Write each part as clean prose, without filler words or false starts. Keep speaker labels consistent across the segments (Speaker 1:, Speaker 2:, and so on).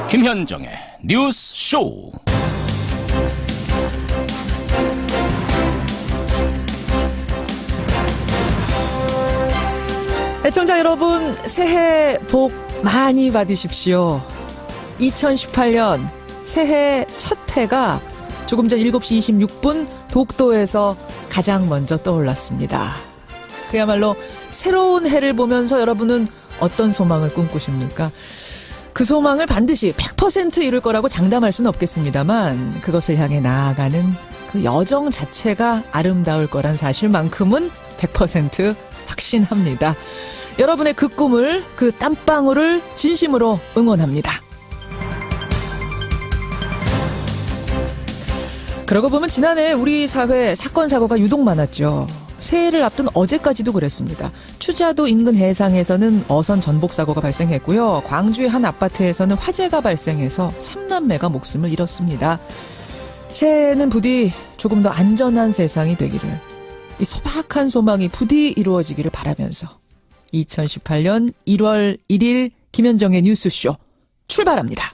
Speaker 1: 김현정의 뉴스 쇼.
Speaker 2: 애청자 여러분, 새해 복 많이 받으십시오. 2018년 새해 첫 해가 조금 전 7시 26분 독도에서 가장 먼저 떠올랐습니다. 그야말로 새로운 해를 보면서 여러분은 어떤 소망을 꿈꾸십니까? 그 소망을 반드시 100% 이룰 거라고 장담할 수는 없겠습니다만 그것을 향해 나아가는 그 여정 자체가 아름다울 거란 사실만큼은 100% 확신합니다. 여러분의 그 꿈을, 그 땀방울을 진심으로 응원합니다. 그러고 보면 지난해 우리 사회 사건 사고가 유독 많았죠. 새해를 앞둔 어제까지도 그랬습니다. 추자도 인근 해상에서는 어선 전복 사고가 발생했고요. 광주의 한 아파트에서는 화재가 발생해서 3남매가 목숨을 잃었습니다. 새해에는 부디 조금 더 안전한 세상이 되기를, 이 소박한 소망이 부디 이루어지기를 바라면서 2018년 1월 1일 김현정의 뉴스쇼 출발합니다.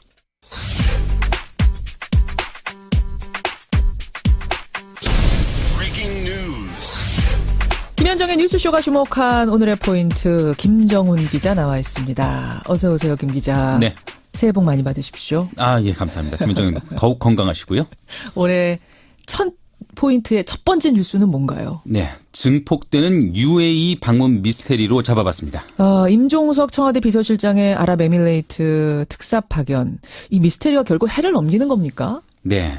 Speaker 2: 김현정의 뉴스쇼가 주목한 오늘의 포인트, 김정훈 기자 나와 있습니다. 어서 오세요, 김 기자.
Speaker 3: 네.
Speaker 2: 새해 복 많이 받으십시오.
Speaker 3: 예, 감사합니다. 김현정님 더욱 건강하시고요.
Speaker 2: 올해 첫 포인트의 첫 번째 뉴스는 뭔가요?
Speaker 3: 네, 증폭되는 UAE 방문 미스테리로 잡아봤습니다.
Speaker 2: 임종석 청와대 비서실장의 아랍에미레이트 특사 파견. 이 미스테리가 결국 해를 넘기는 겁니까?
Speaker 3: 네.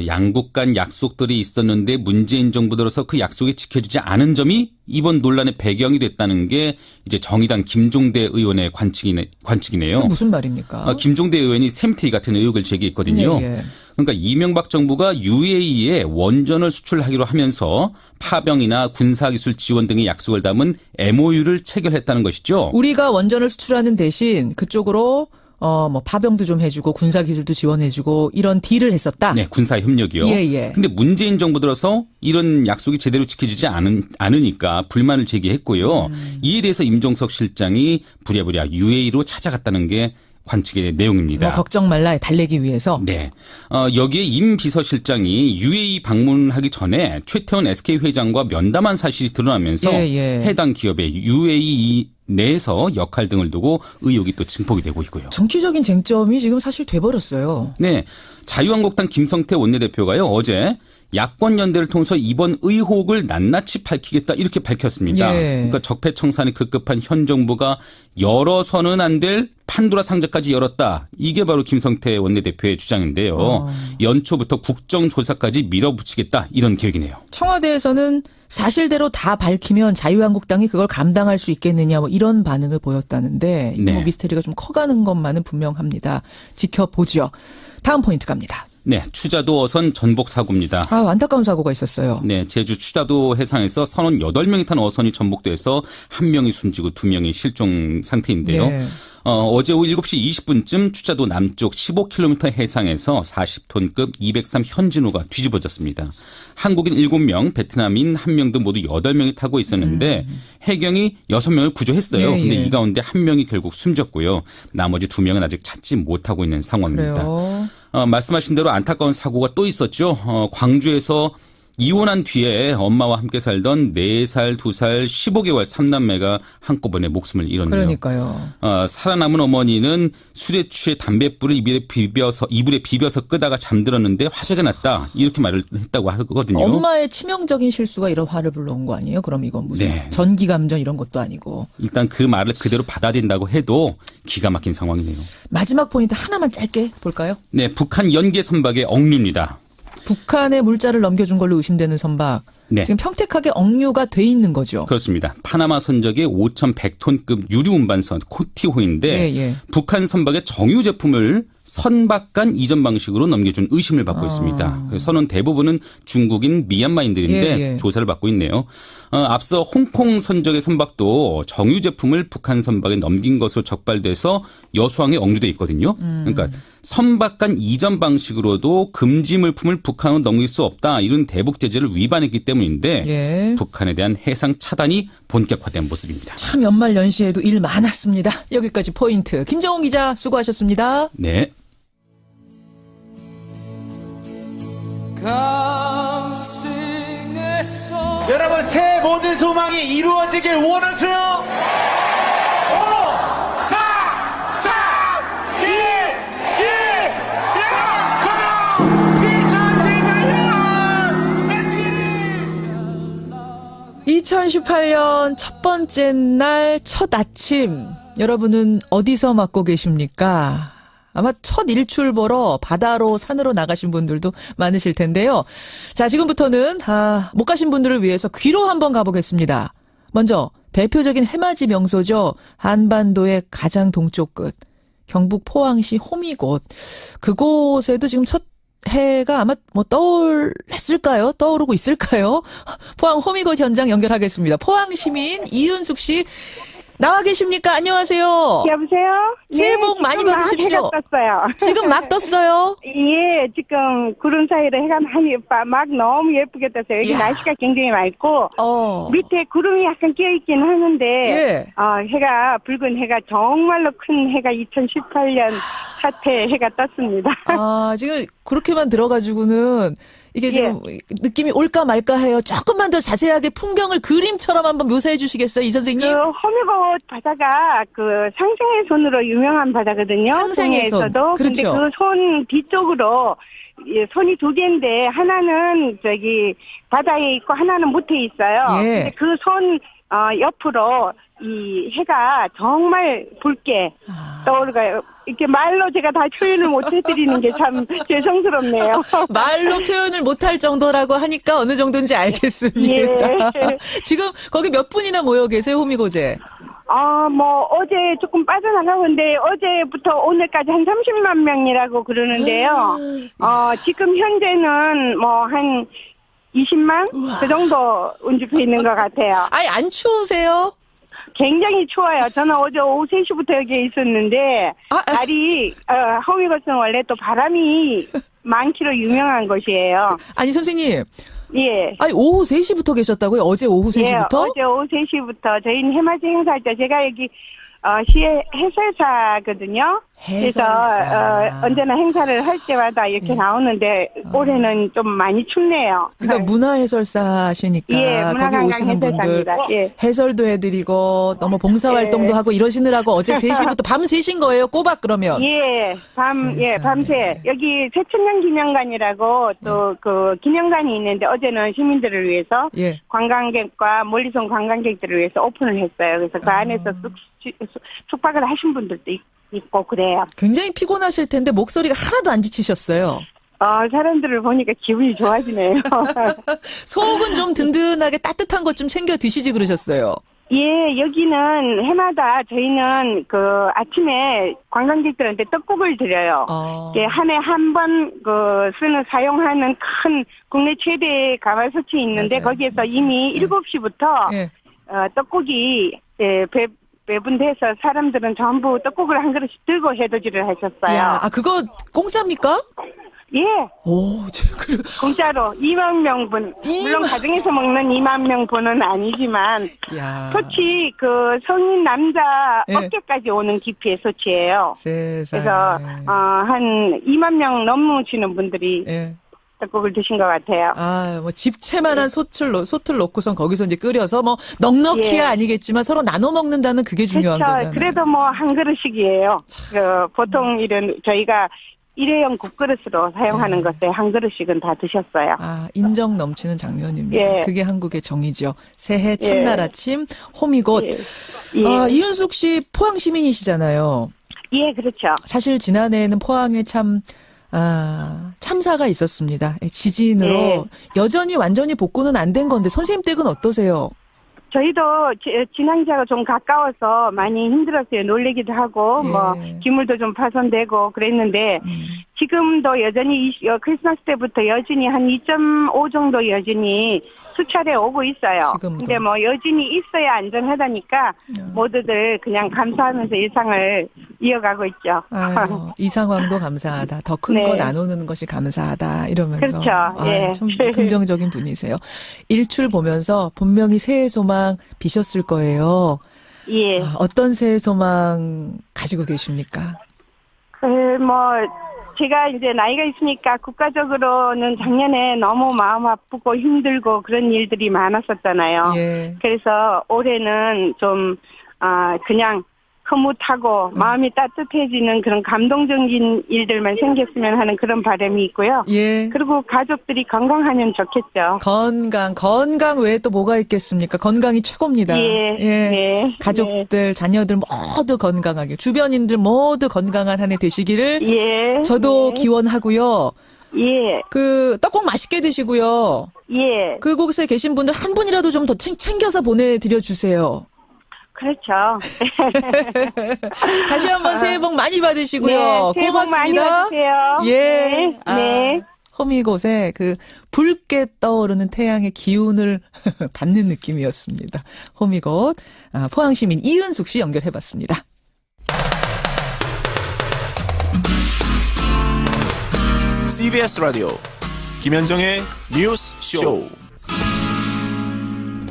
Speaker 3: 양국 간 약속들이 있었는데 문재인 정부 들어서 그 약속이 지켜지지 않은 점이 이번 논란의 배경이 됐다는 게 이제 정의당 김종대 의원의 관측이네요.
Speaker 2: 그게 무슨 말입니까?
Speaker 3: 김종대 의원이 샘테이 같은 의혹을 제기했거든요.
Speaker 2: 예.
Speaker 3: 그러니까 이명박 정부가 UAE에 원전을 수출하기로 하면서 파병이나 군사기술 지원 등의 약속을 담은 MOU를 체결했다는 것이죠.
Speaker 2: 우리가 원전을 수출하는 대신 그쪽으로 파병도 좀 해주고 군사기술도 지원해주고 이런 딜을 했었다.
Speaker 3: 네, 군사협력이요.
Speaker 2: 예.
Speaker 3: 근데 문재인 정부 들어서 이런 약속이 제대로 지켜지지 않으니까 불만을 제기했고요. 이에 대해서 임종석 실장이 부랴부랴 UAE로 찾아갔다는 게 관측의 내용입니다.
Speaker 2: 걱정 말라 달래기 위해서.
Speaker 3: 네. 여기에 임 비서실장이 UAE 방문하기 전에 최태원 SK 회장과 면담한 사실이 드러나면서 해당 기업의 UAE 내에서 역할 등을 두고 의혹이 또 증폭이 되고 있고요.
Speaker 2: 정치적인 쟁점이 지금 사실 돼버렸어요.
Speaker 3: 네. 자유한국당 김성태 원내대표가요, 어제 야권 연대를 통해서 이번 의혹을 낱낱이 밝히겠다 이렇게 밝혔습니다. 그러니까 적폐청산에 급급한 현 정부가 열어서는 안 될 판도라 상자까지 열었다. 이게 바로 김성태 원내대표의 주장인데요. 연초부터 국정조사까지 밀어붙이겠다 이런 계획이네요.
Speaker 2: 청와대에서는 사실대로 다 밝히면 자유한국당이 그걸 감당할 수 있겠느냐 이런 반응을 보였다는데 이 미스테리가 좀 커가는 것만은 분명합니다. 지켜보죠. 다음 포인트 갑니다.
Speaker 3: 네, 추자도 어선 전복 사고입니다.
Speaker 2: 안타까운 사고가 있었어요.
Speaker 3: 네, 제주 추자도 해상에서 선원 8명이 탄 어선이 전복돼서 1명이 숨지고 2명이 실종 상태인데요.
Speaker 2: 네.
Speaker 3: 어제 오후 7시 20분쯤 추자도 남쪽 15km 해상에서 40톤급 203 현진호가 뒤집어졌습니다. 한국인 7명, 베트남인 1명 등 모두 8명이 타고 있었는데 해경이 6명을 구조했어요. 근데 이 가운데 1명이 결국 숨졌고요. 나머지 2명은 아직 찾지 못하고 있는 상황입니다.
Speaker 2: 그래요.
Speaker 3: 말씀하신 대로 안타까운 사고가 또 있었죠. 광주에서 이혼한 뒤에 엄마와 함께 살던 4살, 2살, 15개월 3남매가 한꺼번에 목숨을 잃었네요.
Speaker 2: 그러니까요.
Speaker 3: 살아남은 어머니는 술에 취해 담뱃불을 이불에 비벼서 끄다가 잠들었는데 화재가 났다. 이렇게 말을 했다고 하거든요.
Speaker 2: 엄마의 치명적인 실수가 이런 화를 불러온 거 아니에요? 그럼 이건 무슨 전기감전 이런 것도 아니고.
Speaker 3: 일단 그 말을 그대로 받아들인다고 해도 기가 막힌 상황이네요.
Speaker 2: 마지막 포인트 하나만 짧게 볼까요?
Speaker 3: 네, 북한 연계 선박의 억류입니다.
Speaker 2: 북한에 물자를 넘겨준 걸로 의심되는 선박.
Speaker 3: 네.
Speaker 2: 지금 평택하게 억류가 돼 있는 거죠.
Speaker 3: 그렇습니다. 파나마 선적의 5,100톤급 유류 운반선 코티호인데 북한 선박의 정유 제품을 선박 간 이전 방식으로 넘겨준 의심을 받고 있습니다. 선원 대부분은 중국인 미얀마인들인데 조사를 받고 있네요. 앞서 홍콩 선적의 선박도 정유 제품을 북한 선박에 넘긴 것으로 적발돼서 여수항에 억류돼 있거든요. 그러니까 선박 간 이전 방식으로도 금지 물품을 북한으로 넘길 수 없다. 이런 대북 제재를 위반했기 때문인데 북한에 대한 해상 차단이 본격화된 모습입니다.
Speaker 2: 참 연말 연시에도 일 많았습니다. 여기까지 포인트. 김정훈 기자 수고하셨습니다.
Speaker 3: 네.
Speaker 4: 여러분 새해 모든 소망이 이루어지길 원하세요? 5, 4, 3, 2, 1,
Speaker 2: 2018년 첫 번째 날 첫 아침 여러분은 어디서 맞고 계십니까? 아마 첫 일출 보러 바다로 산으로 나가신 분들도 많으실 텐데요. 자, 지금부터는 못 가신 분들을 위해서 귀로 한번 가보겠습니다. 먼저 대표적인 해맞이 명소죠. 한반도의 가장 동쪽 끝 경북 포항시 호미곶. 그곳에도 지금 첫 해가 아마 떠오르고 있을까요? 포항 호미곶 현장 연결하겠습니다. 포항 시민 이윤숙 씨 나와 계십니까? 안녕하세요.
Speaker 5: 여보세요?
Speaker 2: 새해 복 많이 받으십시오.
Speaker 5: 해가 떴어요.
Speaker 2: 지금 막 떴어요?
Speaker 5: 예, 지금 구름 사이로 해가 많이 막 너무 예쁘게 떴어요. 여기 날씨가 굉장히 맑고 밑에 구름이 약간 끼어있긴 하는데
Speaker 2: 예.
Speaker 5: 해가 붉은 해가 정말로 큰 해가 2018년 첫 해가 떴습니다.
Speaker 2: 지금 그렇게만 들어가지고는 이게 좀 느낌이 올까 말까 해요. 조금만 더 자세하게 풍경을 그림처럼 한번 묘사해 주시겠어요, 이 선생님?
Speaker 5: 호미곶 바다가 상생의 손으로 유명한 바다거든요.
Speaker 2: 상생의 손.
Speaker 5: 그렇죠. 근데 그 손 뒤쪽으로 손이 두 개인데 하나는 바다에 있고 하나는 못해 있어요. 근데 그 손 옆으로 이 해가 정말 붉게 떠오르가요. 이렇게 말로 제가 다 표현을 못 해드리는 게 참 죄송스럽네요.
Speaker 2: 말로 표현을 못할 정도라고 하니까 어느 정도인지 알겠습니다.
Speaker 5: 예.
Speaker 2: 지금 거기 몇 분이나 모여 계세요, 호미곶에?
Speaker 5: 어제 조금 빠져나가는데 어제부터 오늘까지 한 30만 명이라고 그러는데요. 지금 현재는 한 20만? 우와. 그 정도 운집해 있는 것 같아요.
Speaker 2: 아니, 안 추우세요?
Speaker 5: 굉장히 추워요. 저는 어제 오후 3시부터 여기에 있었는데, 날이, 호미곶은 원래 또 바람이 많기로 유명한 곳이에요.
Speaker 2: 아니, 선생님.
Speaker 5: 예.
Speaker 2: 아니, 오후 3시부터 계셨다고요? 어제 오후 3시부터?
Speaker 5: 예, 어제 오후 3시부터. 저희는 해맞이 행사할 때, 제가 여기, 시의 해설사거든요. 그래서 언제나 행사를 할 때마다 이렇게 나오는데 올해는 좀 많이 춥네요.
Speaker 2: 그러니까 문화해설사시니까 거기 오시는 분들 해설도 해드리고 너무 봉사활동도 하고 이러시느라고 어제 3시부터 밤 새신 거예요? 꼬박 그러면?
Speaker 5: 밤새 여기 새천년 기념관이라고 또 그 기념관이 있는데 어제는 시민들을 위해서 관광객과 멀리서 온 관광객들을 위해서 오픈을 했어요. 그래서 그 안에서 숙박을 하신 분들도 있고 그래요.
Speaker 2: 굉장히 피곤하실 텐데 목소리가 하나도 안 지치셨어요.
Speaker 5: 사람들을 보니까 기분이 좋아지네요.
Speaker 2: 속은 좀 든든하게 따뜻한 것 좀 챙겨 드시지 그러셨어요.
Speaker 5: 예, 여기는 해마다 저희는 아침에 관광객들한테 떡국을 드려요. 한 해 한 번 사용하는 큰 국내 최대 가마솥이 있는데 거기에서 이미 7시부터 떡국이 배분돼서 사람들은 전부 떡국을 한 그릇씩 들고 해돋이를 하셨어요.
Speaker 2: 그거 공짜입니까?
Speaker 5: 예.
Speaker 2: 오,
Speaker 5: 공짜로 2만 명분. 물론 가정에서 먹는 2만 명분은 아니지만 소치 성인 남자 어깨까지 오는 깊이의 소치예요.
Speaker 2: 세상에.
Speaker 5: 그래서 한 2만 명 넘으시는 분들이 떡국을 드신 것 같아요.
Speaker 2: 집채만한 솥을 놓고선 거기서 이제 끓여서 넉넉히야 아니겠지만 서로 나눠 먹는다는 그게 중요한 거잖아요.
Speaker 5: 그래도 한 그릇씩이에요. 보통 저희가 일회용 국그릇으로 사용하는 것에 한 그릇씩은 다 드셨어요.
Speaker 2: 인정 넘치는 장면입니다. 그게 한국의 정이죠. 새해 첫날 아침 호미곶. 이윤숙 씨 포항 시민이시잖아요.
Speaker 5: 예, 그렇죠.
Speaker 2: 사실 지난해에는 포항에 참사가 있었습니다. 지진으로 여전히 완전히 복구는 안 된 건데 선생님 댁은 어떠세요?
Speaker 5: 저희도 진앙지하고 좀 가까워서 많이 힘들었어요. 놀래기도 하고 기물도 좀 파손되고 그랬는데 지금도 여전히 크리스마스 때부터 여진이 한 2.5 정도 여진이 수차례 오고 있어요. 근데 여진이 있어야 안전하다니까 모두들 그냥 감사하면서 일상을 이어가고 있죠.
Speaker 2: 이 상황도 감사하다. 더 큰 거 나누는 것이 감사하다. 이러면서.
Speaker 5: 그렇죠.
Speaker 2: 참 긍정적인 분이세요. 일출 보면서 분명히 새해 소망 비셨을 거예요.
Speaker 5: 예.
Speaker 2: 어떤 새해 소망 가지고 계십니까?
Speaker 5: 제가 이제 나이가 있으니까 국가적으로는 작년에 너무 마음 아프고 힘들고 그런 일들이 많았었잖아요.
Speaker 2: 예.
Speaker 5: 그래서 올해는 좀, 그냥 흐뭇하고 마음이 따뜻해지는 그런 감동적인 일들만 생겼으면 하는 그런 바람이 있고요.
Speaker 2: 예.
Speaker 5: 그리고 가족들이 건강하면 좋겠죠.
Speaker 2: 건강 외에 또 뭐가 있겠습니까? 건강이 최고입니다.
Speaker 5: 예. 예.
Speaker 2: 가족들, 예. 자녀들 모두 건강하게, 주변인들 모두 건강한 한 해 되시기를.
Speaker 5: 예.
Speaker 2: 저도
Speaker 5: 예.
Speaker 2: 기원하고요.
Speaker 5: 예.
Speaker 2: 떡국 맛있게 드시고요.
Speaker 5: 예.
Speaker 2: 그곳에 계신 분들 한 분이라도 좀 더 챙겨서 보내드려 주세요.
Speaker 5: 그렇죠.
Speaker 2: 다시 한번 새해 복 많이 받으시고요.
Speaker 5: 네, 새해 복
Speaker 2: 고맙습니다.
Speaker 5: 많이 받으세요.
Speaker 2: 예.
Speaker 5: 네.
Speaker 2: 호미곶에 붉게 떠오르는 태양의 기운을 받는 느낌이었습니다. 호미곶. 포항시민 이은숙 씨 연결해봤습니다.
Speaker 6: CBS 라디오 김현정의 뉴스 쇼.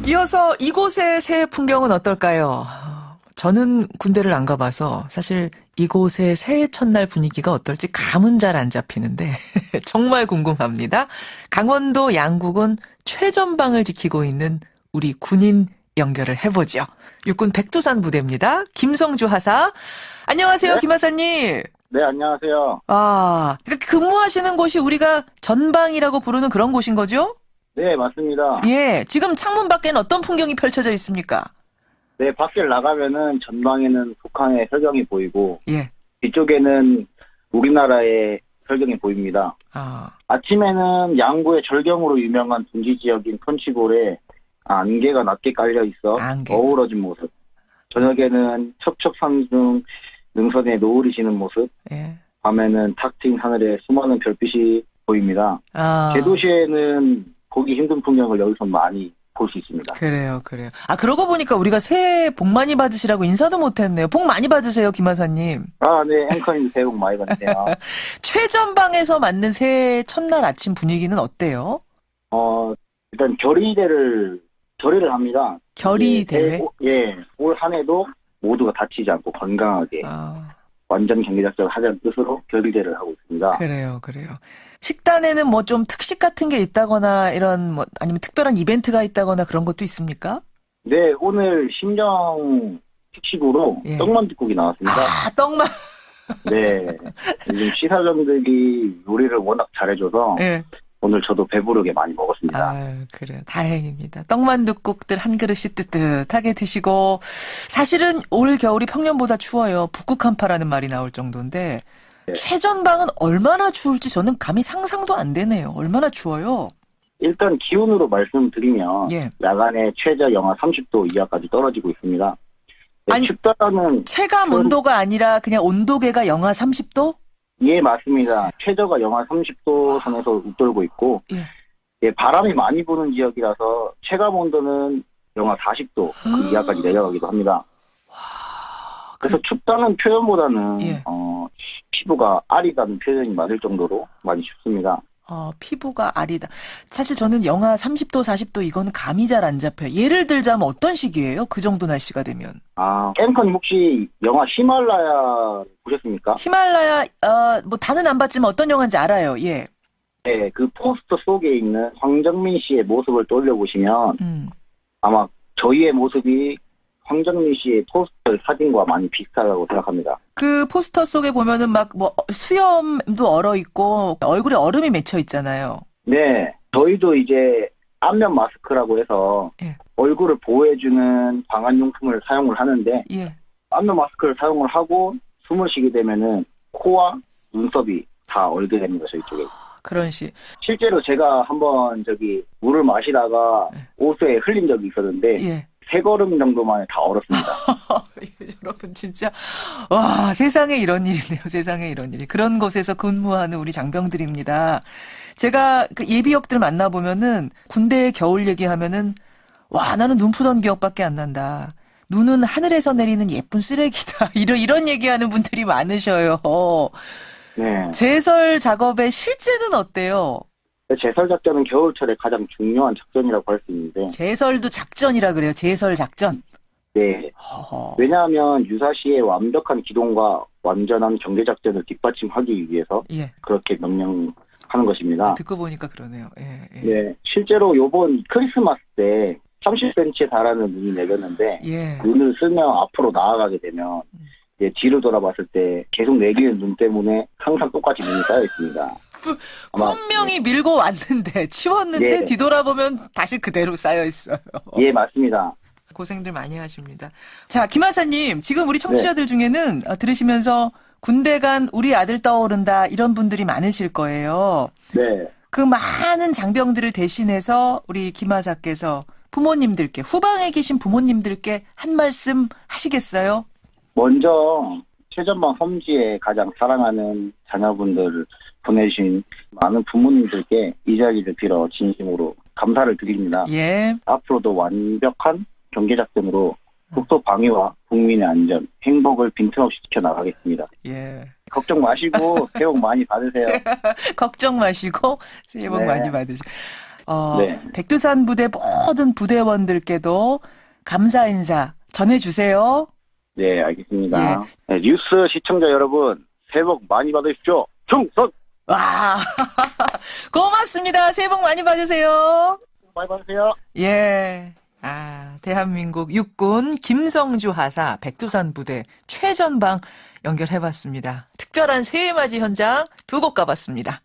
Speaker 2: 이어서 이곳의 새해 풍경은 어떨까요? 저는 군대를 안 가봐서 사실 이곳의 새해 첫날 분위기가 어떨지 감은 잘 안 잡히는데 정말 궁금합니다. 강원도 양구군 최전방을 지키고 있는 우리 군인 연결을 해보죠. 육군 백두산 부대입니다. 김성주 하사. 안녕하세요, 네? 김 하사님.
Speaker 7: 네, 안녕하세요.
Speaker 2: 그러니까 근무하시는 곳이 우리가 전방이라고 부르는 그런 곳인 거죠?
Speaker 7: 네, 맞습니다.
Speaker 2: 예, 지금 창문 밖에는 어떤 풍경이 펼쳐져 있습니까?
Speaker 7: 네, 밖을 나가면은 전방에는 북한의 설경이 보이고,
Speaker 2: 예,
Speaker 7: 뒤쪽에는 우리나라의 설경이 보입니다. 아침에는 양구의 절경으로 유명한 둥지 지역인 펀치볼에 안개가 낮게 깔려 있어 어우러진 모습. 저녁에는 첩첩산중 능선에 노을이 지는 모습.
Speaker 2: 예.
Speaker 7: 밤에는 탁 트인 하늘에 수많은 별빛이 보입니다. 제도시에는 보기 힘든 풍경을 여기서 많이 볼 수 있습니다.
Speaker 2: 그래요. 그러고 보니까 우리가 새해 복 많이 받으시라고 인사도 못했네요. 복 많이 받으세요, 김 하사님.
Speaker 7: 네, 앵커님 새해 복 많이 받으세요.
Speaker 2: 최전방에서 맞는 새해 첫날 아침 분위기는 어때요?
Speaker 7: 일단 결의를 합니다.
Speaker 2: 결의대회?
Speaker 7: 올 한 해도 모두가 다치지 않고 건강하게 완전 경기작전을 하자는 뜻으로 결의대를 하고 있습니다.
Speaker 2: 그래요. 식단에는 뭐 좀 특식 같은 게 있다거나 이런 아니면 특별한 이벤트가 있다거나 그런 것도 있습니까?
Speaker 7: 네, 오늘 신정 특식으로 떡만둣국이 나왔습니다.
Speaker 2: 떡만.
Speaker 7: 네, 요즘 시사점들이 요리를 워낙 잘해줘서 오늘 저도 배부르게 많이 먹었습니다.
Speaker 2: 그래요. 다행입니다. 떡만둣국들 한 그릇씩 뜨뜻하게 드시고, 사실은 올 겨울이 평년보다 추워요. 북극 한파라는 말이 나올 정도인데, 최전방은 얼마나 추울지 저는 감히 상상도 안 되네요. 얼마나 추워요?
Speaker 7: 일단 기온으로 말씀드리면 야간에 최저 영하 30도 이하까지 떨어지고 있습니다.
Speaker 2: 아니, 춥다는 체감 온도가 아니라 그냥 온도계가 영하 30도?
Speaker 7: 예, 맞습니다. 최저가 영하 30도 선에서 웃돌고 있고, 바람이 많이 부는 지역이라서 체감 온도는 영하 40도 그 이하까지 내려가기도 합니다. 그래서 춥다는 표현보다는 피부가 아리다는 표현이 맞을 정도로 많이 춥습니다.
Speaker 2: 피부가 아리다. 사실 저는 영하 30도, 40도 이거는 감이 잘 안 잡혀요. 예를 들자면 어떤 시기예요? 그 정도 날씨가 되면.
Speaker 7: 앵커님 혹시 영화 히말라야 보셨습니까?
Speaker 2: 히말라야, 다는 안 봤지만 어떤 영화인지 알아요. 예.
Speaker 7: 네, 그 포스터 속에 있는 황정민 씨의 모습을 떠올려보시면 아마 저희의 모습이 황정민 씨의 포스터 사진과 많이 비슷하다고 생각합니다.
Speaker 2: 그 포스터 속에 보면은 수염도 얼어 있고 얼굴에 얼음이 맺혀 있잖아요.
Speaker 7: 네, 저희도 이제 안면 마스크라고 해서 얼굴을 보호해주는 방한용품을 사용을 하는데 안면 마스크를 사용을 하고 숨을 쉬게 되면은 코와 눈썹이 다 얼게 됩니다. 저희 쪽에.
Speaker 2: 그런 시.
Speaker 7: 실제로 제가 한번 물을 마시다가 옷에 흘린 적이 있었는데 3걸음 정도 만에 다 얼었습니다.
Speaker 2: 여러분 진짜 와, 세상에 이런 일이네요. 세상에 이런 일이. 그런 곳에서 근무하는 우리 장병들입니다. 제가 그 예비역들 만나보면은 군대의 겨울 얘기하면은 와, 나는 눈 푸던 기억밖에 안 난다. 눈은 하늘에서 내리는 예쁜 쓰레기다. 이런 얘기하는 분들이 많으셔요.
Speaker 7: 네.
Speaker 2: 제설 작업의 실제는 어때요?
Speaker 7: 제설 작전은 겨울철에 가장 중요한 작전이라고 할 수 있는데.
Speaker 2: 제설도 작전이라 그래요. 제설 작전.
Speaker 7: 네. 왜냐하면 유사시의 완벽한 기동과 완전한 경제작전을 뒷받침하기 위해서 그렇게 명령하는 것입니다.
Speaker 2: 듣고 보니까 그러네요.
Speaker 7: 네. 실제로 요번 크리스마스 때 30cm에 달하는 눈이 내렸는데 눈을 쓰며 앞으로 나아가게 되면 이제 뒤를 돌아봤을 때 계속 내리는 눈 때문에 항상 똑같이 눈이 쌓여 있습니다.
Speaker 2: 분명히 밀고 왔는데 치웠는데 뒤돌아보면 다시 그대로 쌓여 있어요.
Speaker 7: 예, 맞습니다.
Speaker 2: 고생들 많이 하십니다. 자, 김하사님, 지금 우리 청취자들 중에는 들으시면서 군대 간 우리 아들 떠오른다 이런 분들이 많으실 거예요.
Speaker 7: 네.
Speaker 2: 그 많은 장병들을 대신해서 우리 김하사께서 부모님들께, 후방에 계신 부모님들께 한 말씀 하시겠어요?
Speaker 7: 먼저 최전방 험지에 가장 사랑하는 자녀분들을 보내주신 많은 부모님들께 이 자리를 빌어 진심으로 감사를 드립니다. 앞으로도 완벽한 경계작전으로 국토 방위와 국민의 안전, 행복을 빈틈없이 지켜나가겠습니다. 걱정 마시고 새해 복 많이 받으세요.
Speaker 2: 걱정 마시고 새해 복 많이 받으세요. 백두산 부대 모든 부대원들께도 감사 인사 전해주세요.
Speaker 7: 네, 알겠습니다. 네, 뉴스 시청자 여러분, 새해 복 많이 받으십시오. 충성!
Speaker 2: 와, 고맙습니다. 새해 복 많이 받으세요.
Speaker 7: 많이 받으세요.
Speaker 2: 대한민국 육군 김성주 하사 백두산 부대 최전방 연결해봤습니다. 특별한 새해맞이 현장 두 곳 가봤습니다.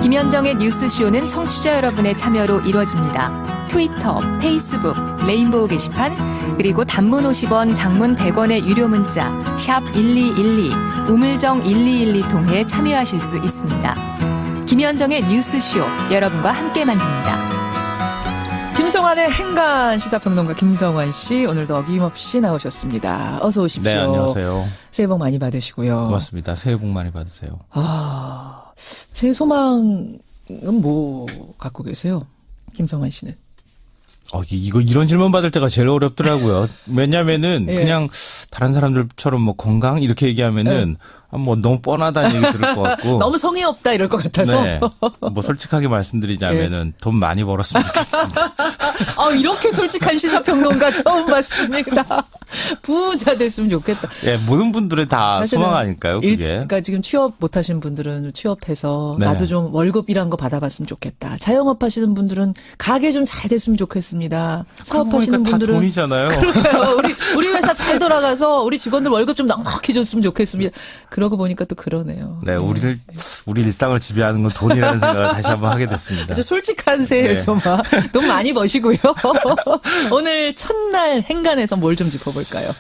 Speaker 8: 김현정의 뉴스쇼는 청취자 여러분의 참여로 이루어집니다. 트위터, 페이스북, 레인보우 게시판, 그리고 단문 50원, 장문 100원의 유료 문자 샵 1212, 우물정 1212 통해 참여하실 수 있습니다. 김현정의 뉴스쇼, 여러분과 함께 만듭니다.
Speaker 2: 김성환의 행간 시사평론가 김성환 씨, 오늘도 어김없이 나오셨습니다. 어서 오십시오.
Speaker 9: 네, 안녕하세요.
Speaker 2: 새해 복 많이 받으시고요.
Speaker 9: 고맙습니다. 새해 복 많이 받으세요.
Speaker 2: 새해 소망은 뭐 갖고 계세요? 김성환 씨는?
Speaker 9: 이런 질문 받을 때가 제일 어렵더라고요. 왜냐면은 그냥 다른 사람들처럼 뭐 건강 이렇게 얘기하면은 뭐 너무 뻔하다는 얘기 들을 것 같고.
Speaker 2: 너무 성의 없다 이럴 것 같아서.
Speaker 9: 네. 뭐 솔직하게 말씀드리자면은 돈 많이 벌었으면 좋겠습니다.
Speaker 2: 이렇게 솔직한 시사평론가 처음 봤습니다. 부자 됐으면 좋겠다.
Speaker 9: 모든 분들의 다 소망 아닐까요, 그게?
Speaker 2: 그러니까 지금 취업 못하신 분들은 취업해서 나도 좀 월급이란 거 받아봤으면 좋겠다. 자영업 하시는 분들은 가게 좀 잘 됐으면 좋겠습니다. 사업하시는 분들은
Speaker 9: 다 돈이잖아요.
Speaker 2: 그러니까요. 우리 회사 잘 돌아가서 우리 직원들 월급 좀 넉넉히 줬으면 좋겠습니다. 그러고 보니까 또 그러네요.
Speaker 9: 네, 우리 일상을 지배하는 건 돈이라는 생각을 다시 한번 하게 됐습니다.
Speaker 2: 아주 솔직한 새해 소망. 돈 많이 버시고요. 오늘 첫날 행간에서 뭘 좀 짚어볼까요?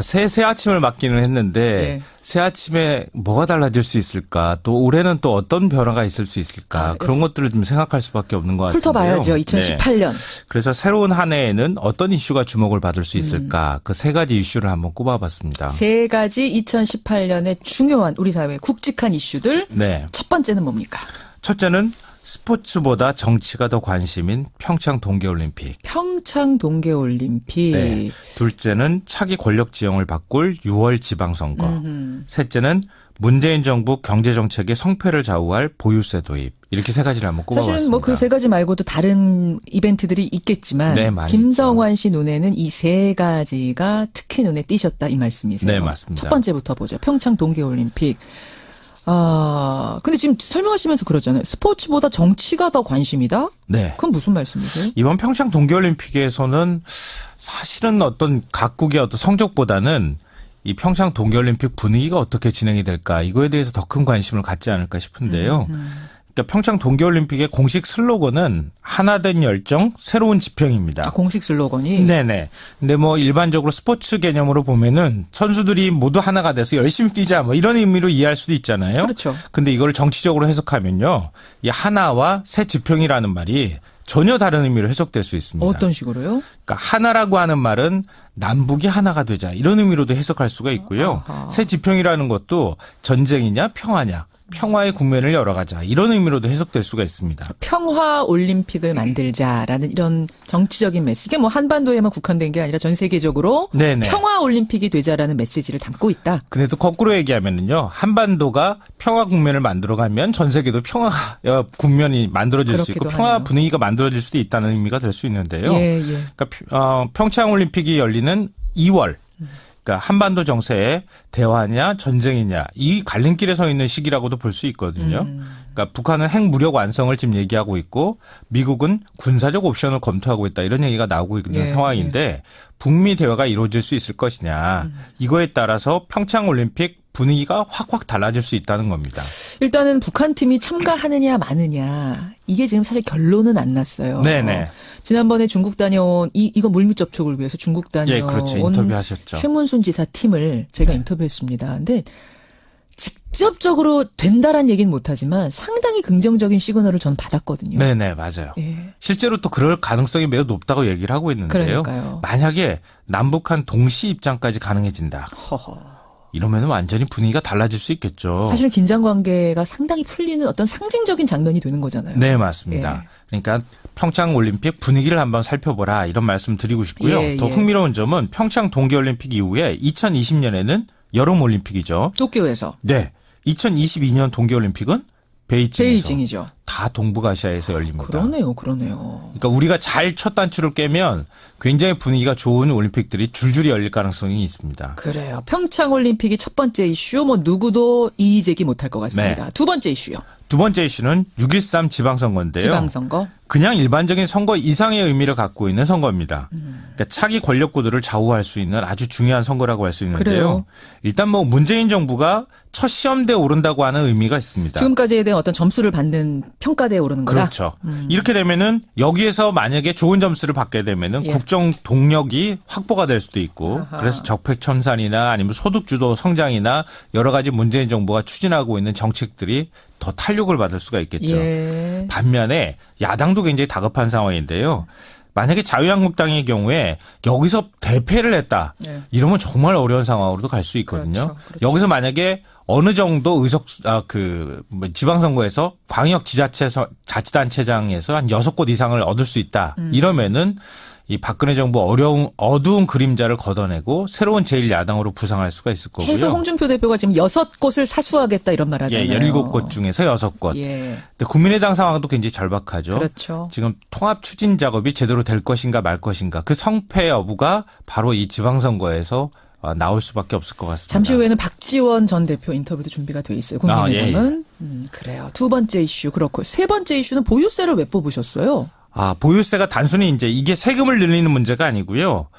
Speaker 9: 새 아침을 맞기는 했는데 새 아침에 뭐가 달라질 수 있을까? 또 올해는 또 어떤 변화가 있을 수 있을까? 그런 것들을 좀 생각할 수밖에 없는 것 같은데요.
Speaker 2: 훑어봐야죠. 2018년.
Speaker 9: 그래서 새로운 한 해에는 어떤 이슈가 주목을 받을 수 있을까? 그 세 가지 이슈를 한번 꼽아봤습니다.
Speaker 2: 세 가지 2018년에 중요한 우리 사회의 굵직한 이슈들. 첫 번째는 뭡니까?
Speaker 9: 첫째는 스포츠보다 정치가 더 관심인 평창 동계올림픽.
Speaker 2: 평창 동계올림픽.
Speaker 9: 둘째는 차기 권력 지형을 바꿀 6월 지방선거. 셋째는 문재인 정부 경제정책의 성패를 좌우할 보유세 도입. 이렇게 세 가지를 한번 꼽아봤습니다.
Speaker 2: 사실은 뭐 그 세 가지 말고도 다른 이벤트들이 있겠지만 김성환 씨 눈에는 이 세 가지가 특히 눈에 띄셨다 이 말씀이세요.
Speaker 9: 네, 맞습니다.
Speaker 2: 첫 번째부터 보죠. 평창 동계올림픽. 근데 지금 설명하시면서 그러잖아요. 스포츠보다 정치가 더 관심이다?
Speaker 9: 네.
Speaker 2: 그건 무슨 말씀이세요?
Speaker 9: 이번 평창 동계올림픽에서는 사실은 어떤 각국의 어떤 성적보다는 이 평창 동계올림픽 분위기가 어떻게 진행이 될까 이거에 대해서 더 큰 관심을 갖지 않을까 싶은데요. 그러니까 평창 동계올림픽의 공식 슬로건은 하나된 열정, 새로운 지평입니다.
Speaker 2: 공식 슬로건이?
Speaker 9: 네네. 근데 뭐 일반적으로 스포츠 개념으로 보면은 선수들이 모두 하나가 돼서 열심히 뛰자 뭐 이런 의미로 이해할 수도 있잖아요.
Speaker 2: 그렇죠.
Speaker 9: 근데 이걸 정치적으로 해석하면요. 이 하나와 새 지평이라는 말이 전혀 다른 의미로 해석될 수 있습니다.
Speaker 2: 어떤 식으로요?
Speaker 9: 그러니까 하나라고 하는 말은 남북이 하나가 되자 이런 의미로도 해석할 수가 있고요. 새 지평이라는 것도 전쟁이냐 평화냐 평화의 국면을 열어가자 이런 의미로도 해석될 수가 있습니다.
Speaker 2: 평화 올림픽을 만들자라는 이런 정치적인 메시지. 이게 뭐 한반도에만 국한된 게 아니라 전 세계적으로 네네. 평화 올림픽이 되자라는 메시지를 담고 있다.
Speaker 9: 근데 또 거꾸로 얘기하면은요. 한반도가 평화 국면을 만들어가면 전 세계도 평화 국면이 만들어질 수 있고 평화 분위기가 만들어질 수도 있다는 의미가 될 수 있는데요. 예, 예. 그러니까 평창 올림픽이 열리는 2월. 그러니까 한반도 정세의 대화냐 전쟁이냐 이 갈림길에 서 있는 시기라고도 볼 수 있거든요. 그러니까 북한은 핵무력 완성을 지금 얘기하고 있고 미국은 군사적 옵션을 검토하고 있다 이런 얘기가 나오고 있는 상황인데 북미 대화가 이루어질 수 있을 것이냐 이거에 따라서 평창 올림픽 분위기가 확확 달라질 수 있다는 겁니다.
Speaker 2: 일단은 북한 팀이 참가하느냐 마느냐 이게 지금 사실 결론은 안 났어요. 네네. 지난번에 중국 다녀온 이거 물밑 접촉을 위해서 중국 다녀온
Speaker 9: 그렇죠. 인터뷰하셨죠.
Speaker 2: 최문순 지사 팀을 제가 인터뷰했습니다. 근데 직접적으로 된다란 얘기는 못하지만 상당히 긍정적인 시그널을 전 받았거든요.
Speaker 9: 네네 맞아요. 예. 실제로 또 그럴 가능성이 매우 높다고 얘기를 하고 있는데요.
Speaker 2: 그러니까요.
Speaker 9: 만약에 남북한 동시 입장까지 가능해진다. 허허. 이러면 완전히 분위기가 달라질 수 있겠죠.
Speaker 2: 사실 긴장 관계가 상당히 풀리는 어떤 상징적인 장면이 되는 거잖아요.
Speaker 9: 네, 맞습니다. 예. 그러니까 평창 올림픽 분위기를 한번 살펴보라 이런 말씀 드리고 싶고요. 더 흥미로운 점은 평창 동계올림픽 이후에 2020년에는 여름 올림픽이죠.
Speaker 2: 도쿄에서.
Speaker 9: 네. 2022년 동계올림픽은
Speaker 2: 베이징이죠.
Speaker 9: 다 동북아시아에서 열립니다.
Speaker 2: 그러네요.
Speaker 9: 그러니까 우리가 잘 첫 단추를 깨면 굉장히 분위기가 좋은 올림픽들이 줄줄이 열릴 가능성이 있습니다.
Speaker 2: 그래요. 평창 올림픽이 첫 번째 이슈, 뭐 누구도 이의 제기 못할 것 같습니다. 네. 두 번째 이슈요.
Speaker 9: 두 번째 이슈는 6.13 지방선거인데요.
Speaker 2: 지방선거?
Speaker 9: 그냥 일반적인 선거 이상의 의미를 갖고 있는 선거입니다. 그러니까 차기 권력구도를 좌우할 수 있는 아주 중요한 선거라고 할 수 있는데요.
Speaker 2: 그래요.
Speaker 9: 일단 뭐 문재인 정부가 첫 시험대에 오른다고 하는 의미가 있습니다.
Speaker 2: 지금까지에 대한 어떤 점수를 받는 평가대에 오르는 거다?
Speaker 9: 그렇죠. 이렇게 되면은 여기에서 만약에 좋은 점수를 받게 되면은 국정 동력이 확보가 될 수도 있고 아하. 그래서 적폐청산이나 아니면 소득주도 성장이나 여러 가지 문재인 정부가 추진하고 있는 정책들이 더 탄력을 받을 수가 있겠죠.
Speaker 2: 예.
Speaker 9: 반면에 야당도 굉장히 다급한 상황인데요. 만약에 자유한국당의 경우에 여기서 대패를 했다. 네. 이러면 정말 어려운 상황으로도 갈 수 있거든요. 그렇죠. 여기서 만약에 어느 정도 지방선거에서 광역 자치단체장에서 한 6곳 이상을 얻을 수 있다. 이러면은 이 박근혜 정부 어두운 그림자를 걷어내고 새로운 제1야당으로 부상할 수가 있을 거고요.
Speaker 2: 계속 홍준표 대표가 지금 6곳을 사수하겠다 이런 말 하잖아요.
Speaker 9: 17곳 중에서 6곳.
Speaker 2: 예.
Speaker 9: 근데 국민의당 상황도 굉장히 절박하죠.
Speaker 2: 그렇죠.
Speaker 9: 지금 통합 추진 작업이 제대로 될 것인가 말 것인가 그 성패 여부가 바로 이 지방선거에서 나올 수밖에 없을 것 같습니다.
Speaker 2: 잠시 후에는 박지원 전 대표 인터뷰도 준비가 돼 있어요. 국민의당은. 그래요. 두 번째 이슈 그렇고 세 번째 이슈는 보유세를 왜 뽑으셨어요?
Speaker 9: 보유세가 단순히 이제 이게 세금을 늘리는 문제가 아니고요.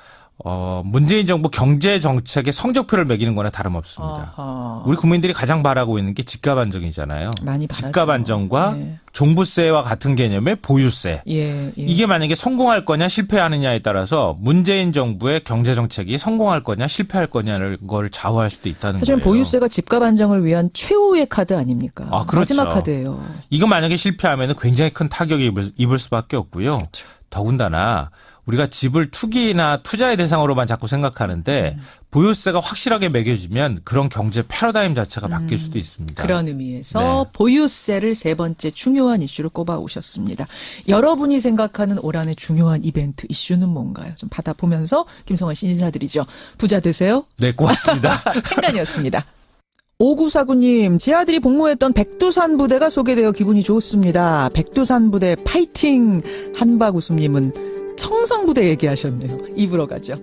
Speaker 9: 문재인 정부 경제 정책의 성적표를 매기는 거나 다름없습니다. 아하. 우리 국민들이 가장 바라고 있는 게 집값 안정이잖아요.
Speaker 2: 많이 바라죠.
Speaker 9: 집값 안정과 종부세와 같은 개념의 보유세. 이게 만약에 성공할 거냐 실패하느냐에 따라서 문재인 정부의 경제 정책이 성공할 거냐 실패할 거냐를 걸 좌우할 수도 있다는
Speaker 2: 사실
Speaker 9: 거예요.
Speaker 2: 보유세가 집값 안정을 위한 최후의 카드 아닙니까?
Speaker 9: 그렇죠.
Speaker 2: 마지막 카드예요.
Speaker 9: 이거 만약에 실패하면 굉장히 큰 타격이 입을 수밖에 없고요. 그렇죠. 더군다나 우리가 집을 투기나 투자의 대상으로만 자꾸 생각하는데 보유세가 확실하게 매겨지면 그런 경제 패러다임 자체가 바뀔 수도 있습니다.
Speaker 2: 그런 의미에서 보유세를 세 번째 중요한 이슈로 꼽아오셨습니다. 여러분이 생각하는 올 한해 중요한 이벤트 이슈는 뭔가요? 좀 받아보면서 김성환 씨 인사드리죠. 부자 되세요.
Speaker 9: 네, 고맙습니다.
Speaker 2: 행간이었습니다. 5949님, 제 아들이 복무했던 백두산 부대가 소개되어 기분이 좋습니다. 백두산 부대 파이팅! 한박웃음님은 청성부대 얘기하셨네요. 입으로 가죠.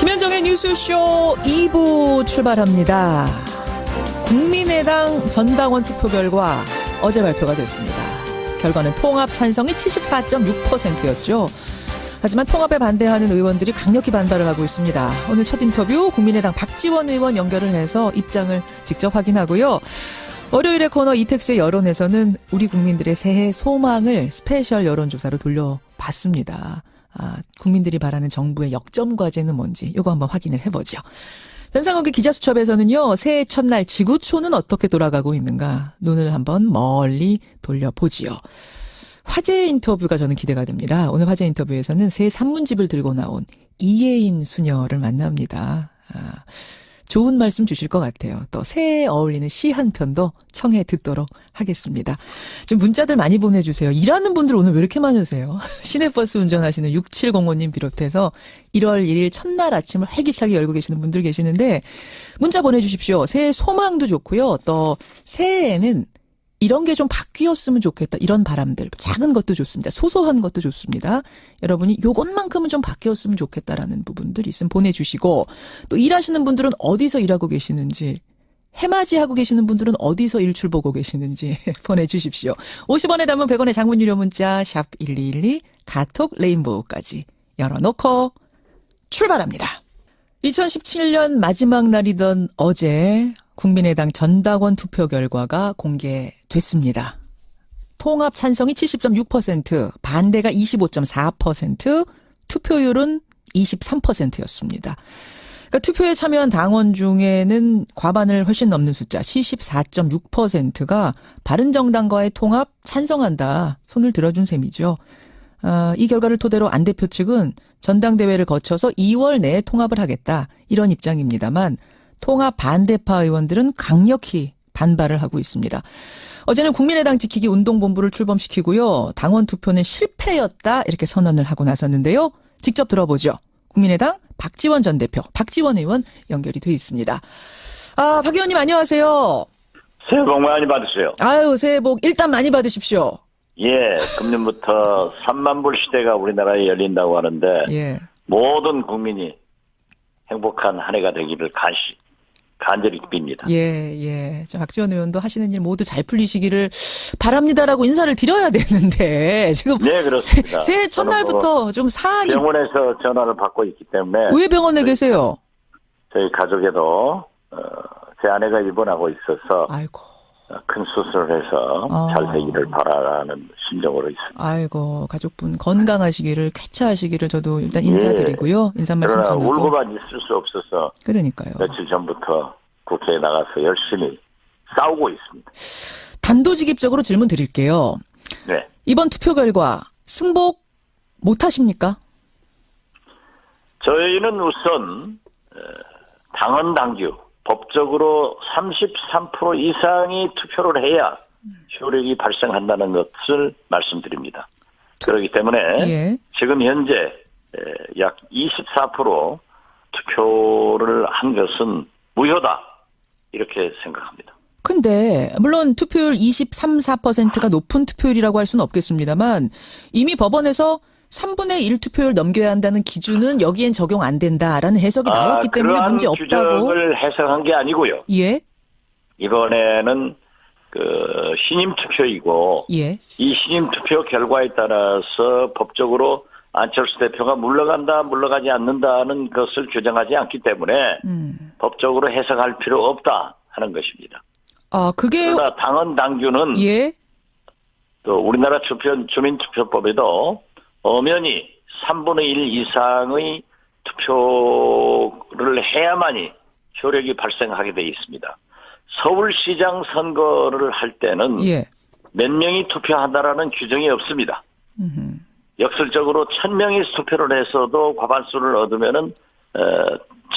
Speaker 2: 김현정의 뉴스쇼 2부 출발합니다. 국민의당 전당원 투표 결과 어제 발표가 됐습니다. 결과는 통합 찬성이 74.6%였죠. 하지만 통합에 반대하는 의원들이 강력히 반발을 하고 있습니다. 오늘 첫 인터뷰 국민의당 박지원 의원 연결을 해서 입장을 직접 확인하고요. 월요일의 코너 이택수의 여론에서는 우리 국민들의 새해 소망을 스페셜 여론조사로 돌려봤습니다. 국민들이 바라는 정부의 역점 과제는 뭔지 이거 한번 확인을 해보죠. 변상욱의 기자수첩에서는요. 새해 첫날 지구촌은 어떻게 돌아가고 있는가 눈을 한번 멀리 돌려보지요. 화제 인터뷰가 저는 기대가 됩니다. 오늘 화제 인터뷰에서는 새 산문집을 들고 나온 이예인 수녀를 만납니다. 좋은 말씀 주실 것 같아요. 또 새해에 어울리는 시 한 편도 청해 듣도록 하겠습니다. 지금 문자들 많이 보내주세요. 일하는 분들 오늘 왜 이렇게 많으세요? 시내버스 운전하시는 6705님 비롯해서 1월 1일 첫날 아침을 활기차게 열고 계시는 분들 계시는데 문자 보내주십시오. 새해 소망도 좋고요. 또 새해에는 이런 게 좀 바뀌었으면 좋겠다. 이런 바람들. 작은 것도 좋습니다. 소소한 것도 좋습니다. 여러분이 요것만큼은 좀 바뀌었으면 좋겠다라는 부분들 있으면 보내주시고 또 일하시는 분들은 어디서 일하고 계시는지 해맞이하고 계시는 분들은 어디서 일출 보고 계시는지 보내주십시오. 50원에 담은 100원의 장문 유료 문자 샵 1212 카톡 레인보우까지 열어놓고 출발합니다. 2017년 마지막 날이던 어제 국민의당 전당원 투표 결과가 공개됐습니다. 통합 찬성이 70.6%, 반대가 25.4%, 투표율은 23%였습니다. 그러니까 투표에 참여한 당원 중에는 과반을 훨씬 넘는 숫자 74.6%가 바른정당과의 통합 찬성한다. 손을 들어준 셈이죠. 이 결과를 토대로 안 대표 측은 전당대회를 거쳐서 2월 내에 통합을 하겠다. 이런 입장입니다만 통합 반대파 의원들은 강력히 반발을 하고 있습니다. 어제는 국민의당 지키기 운동본부를 출범시키고요. 당원 투표는 실패였다 이렇게 선언을 하고 나섰는데요. 직접 들어보죠. 국민의당 박지원 전 대표, 박지원 의원 연결이 돼 있습니다. 박 의원님 안녕하세요.
Speaker 10: 새해 복 많이 받으세요.
Speaker 2: 아유 새해 복 일단 많이 받으십시오.
Speaker 10: 예, 금년부터 3만 불 시대가 우리나라에 열린다고 하는데
Speaker 2: 예.
Speaker 10: 모든 국민이 행복한 한 해가 되기를 간절히 빕니다.
Speaker 2: 예. 박지원 의원도 하시는 일 모두 잘 풀리시기를 바랍니다라고 인사를 드려야 되는데 지금
Speaker 10: 네, 그렇습니다.
Speaker 2: 새해 첫날부터 좀 사안이
Speaker 10: 병원에서 전화를 받고 있기 때문에
Speaker 2: 왜 병원에 계세요?
Speaker 10: 저희 가족에도 제 아내가 입원하고 있어서
Speaker 2: 아이고.
Speaker 10: 큰 수술을 해서 잘 되기를 바라는 심정으로 있습니다.
Speaker 2: 아이고 가족분 건강하시기를 쾌차하시기를 저도 일단 인사드리고요. 인사 말씀 전하고.
Speaker 10: 그러나 울고만 있을 수 없어서
Speaker 2: 그러니까요.
Speaker 10: 며칠 전부터 국회에 나가서 열심히 싸우고 있습니다.
Speaker 2: 단도직입적으로 질문 드릴게요.
Speaker 10: 네.
Speaker 2: 이번 투표 결과 승복 못하십니까?
Speaker 10: 저희는 우선 당헌 당규 법적으로 33% 이상이 투표를 해야 효력이 발생한다는 것을 말씀드립니다. 그렇기 때문에
Speaker 2: 예.
Speaker 10: 지금 현재 약 24% 투표를 한 것은 무효다 이렇게 생각합니다.
Speaker 2: 근데 물론 투표율 23, 4%가 높은 투표율이라고 할 수는 없겠습니다만 이미 법원에서 3분의 1 투표율 넘겨야 한다는 기준은 여기엔 적용 안 된다라는 해석이 나왔기 때문에 문제 없다고.
Speaker 10: 그러한 규정을 해석한 게 아니고요.
Speaker 2: 예.
Speaker 10: 이번에는 신임 투표이고
Speaker 2: 예.
Speaker 10: 이 신임 투표 결과에 따라서 법적으로 안철수 대표가 물러가지 않는다는 것을 규정하지 않기 때문에 법적으로 해석할 필요 없다 하는 것입니다. 그러나 당헌 당규는
Speaker 2: 예.
Speaker 10: 또 우리나라 주민투표법에도 엄연히 3분의 1 이상의 투표를 해야만이 효력이 발생하게 되어 있습니다. 서울시장 선거를 할 때는
Speaker 2: 예.
Speaker 10: 몇 명이 투표한다라는 규정이 없습니다. 역설적으로 1000명이 투표를 해서도 과반수를 얻으면은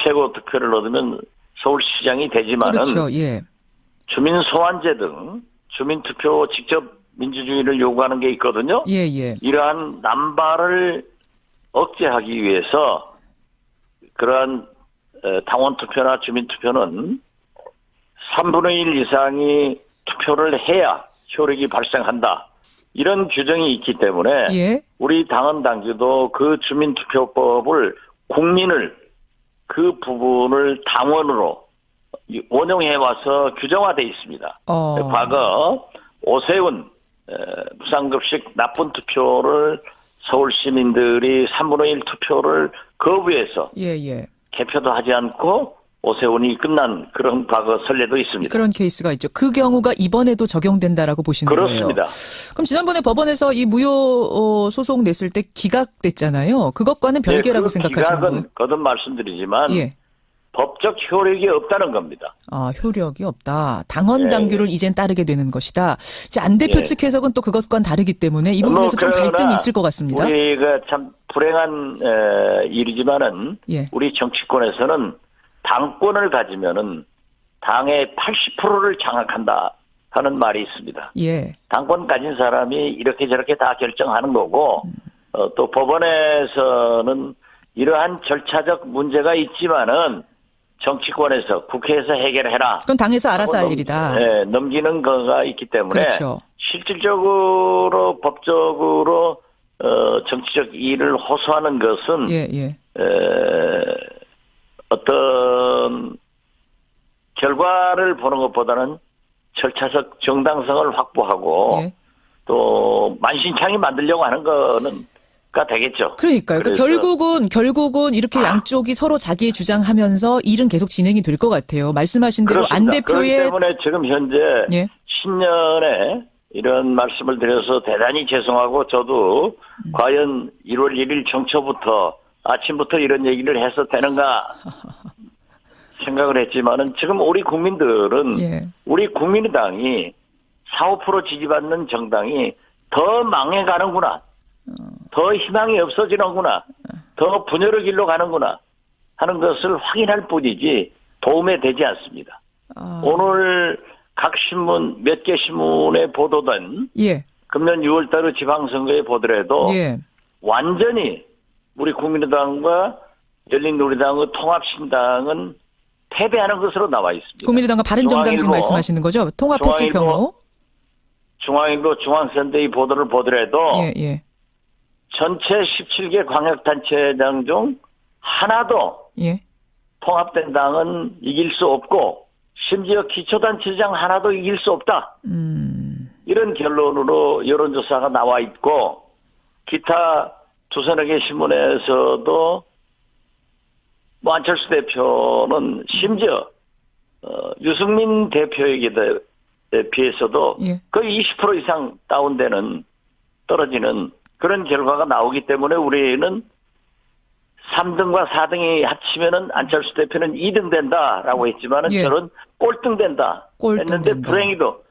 Speaker 10: 최고 득표를 얻으면 서울시장이 되지만은
Speaker 2: 그렇죠. 예.
Speaker 10: 주민 소환제 등 주민투표 직접 민주주의를 요구하는 게 있거든요.
Speaker 2: 예.
Speaker 10: 이러한 남발을 억제하기 위해서 그러한 당원 투표나 주민 투표는 3분의 1 이상이 투표를 해야 효력이 발생한다. 이런 규정이 있기 때문에
Speaker 2: 예.
Speaker 10: 우리 당헌 당규도 그 주민투표법을 국민을 그 부분을 당원으로 원용해 와서 규정화돼 있습니다. 과거 오세훈 무상급식 나쁜 투표를 서울 시민들이 3분의 1 투표를 거부해서 개표도 하지 않고 오세훈이 끝난 그런 과거 선례도 있습니다.
Speaker 2: 그런 케이스가 있죠. 그 경우가 이번에도 적용된다라고 보시는
Speaker 10: 그렇습니다.
Speaker 2: 거예요. 그럼 지난번에 법원에서 이 무효 소송 냈을 때 기각됐잖아요. 그것과는 별개라고 생각하시는 거예요?
Speaker 10: 기각은 거듭 말씀드리지만 법적 효력이 없다는 겁니다.
Speaker 2: 아, 효력이 없다. 당헌 당규를 이젠 따르게 되는 것이다. 이제 안 대표 측 해석은 또 그것과는 다르기 때문에 이 부분에서 좀 갈등이 있을 것 같습니다.
Speaker 10: 우리가 참 불행한 일이지만은 우리 정치권에서는 당권을 가지면은 당의 80%를 장악한다 하는 말이 있습니다. 당권 가진 사람이 이렇게 저렇게 다 결정하는 거고 또 법원에서는 이러한 절차적 문제가 있지만은 정치권에서 국회에서 해결해라.
Speaker 2: 그건 당에서 알아서 할 일이다.
Speaker 10: 네, 넘기는 거가 있기 때문에
Speaker 2: 그렇죠.
Speaker 10: 실질적으로 법적으로 정치적 이의를 호소하는 것은 어떤 결과를 보는 것보다는 절차적 정당성을 확보하고 또 만신창이 만들려고 하는 거는 가 되겠죠.
Speaker 2: 그러니까요. 결국은 이렇게 양쪽이 서로 자기의 주장하면서 일은 계속 진행이 될 것 같아요. 말씀하신 대로 안 대표의
Speaker 10: 그렇기 때문에 지금 현재 신년에 이런 말씀을 드려서 대단히 죄송하고 저도 과연 1월 1일 정초부터 아침부터 이런 얘기를 해서 되는가 생각을 했지만은 지금 우리 국민들은 우리 국민의당이 4~5% 지지받는 정당이 더 망해가는구나. 더 희망이 없어지는구나. 더 분열의 길로 가는구나 하는 것을 확인할 뿐이지 도움이 되지 않습니다. 오늘 각 신문 몇 개 신문에 보도된 금년 6월달 지방선거에 보더라도 완전히 우리 국민의당과 열린우리당의 통합신당은 패배하는 것으로 나와 있습니다.
Speaker 2: 국민의당과 바른정당 지금 말씀하시는 거죠? 통합했을 경우.
Speaker 10: 중앙일보 중앙선대위 보도를 보더라도 전체 17개 광역단체장 중 하나도 통합된 당은 이길 수 없고 심지어 기초단체장 하나도 이길 수 없다. 이런 결론으로 여론조사가 나와 있고 기타 두서너 개 신문에서도 안철수 대표는 심지어 유승민 대표에게 비해서도 거의 20% 이상 다운되는 떨어지는 그런 결과가 나오기 때문에 우리는 3등과 4등이 합치면은 안철수 대표는 2등 된다라고 했지만은 저는 꼴등 된다 했는데 불행히도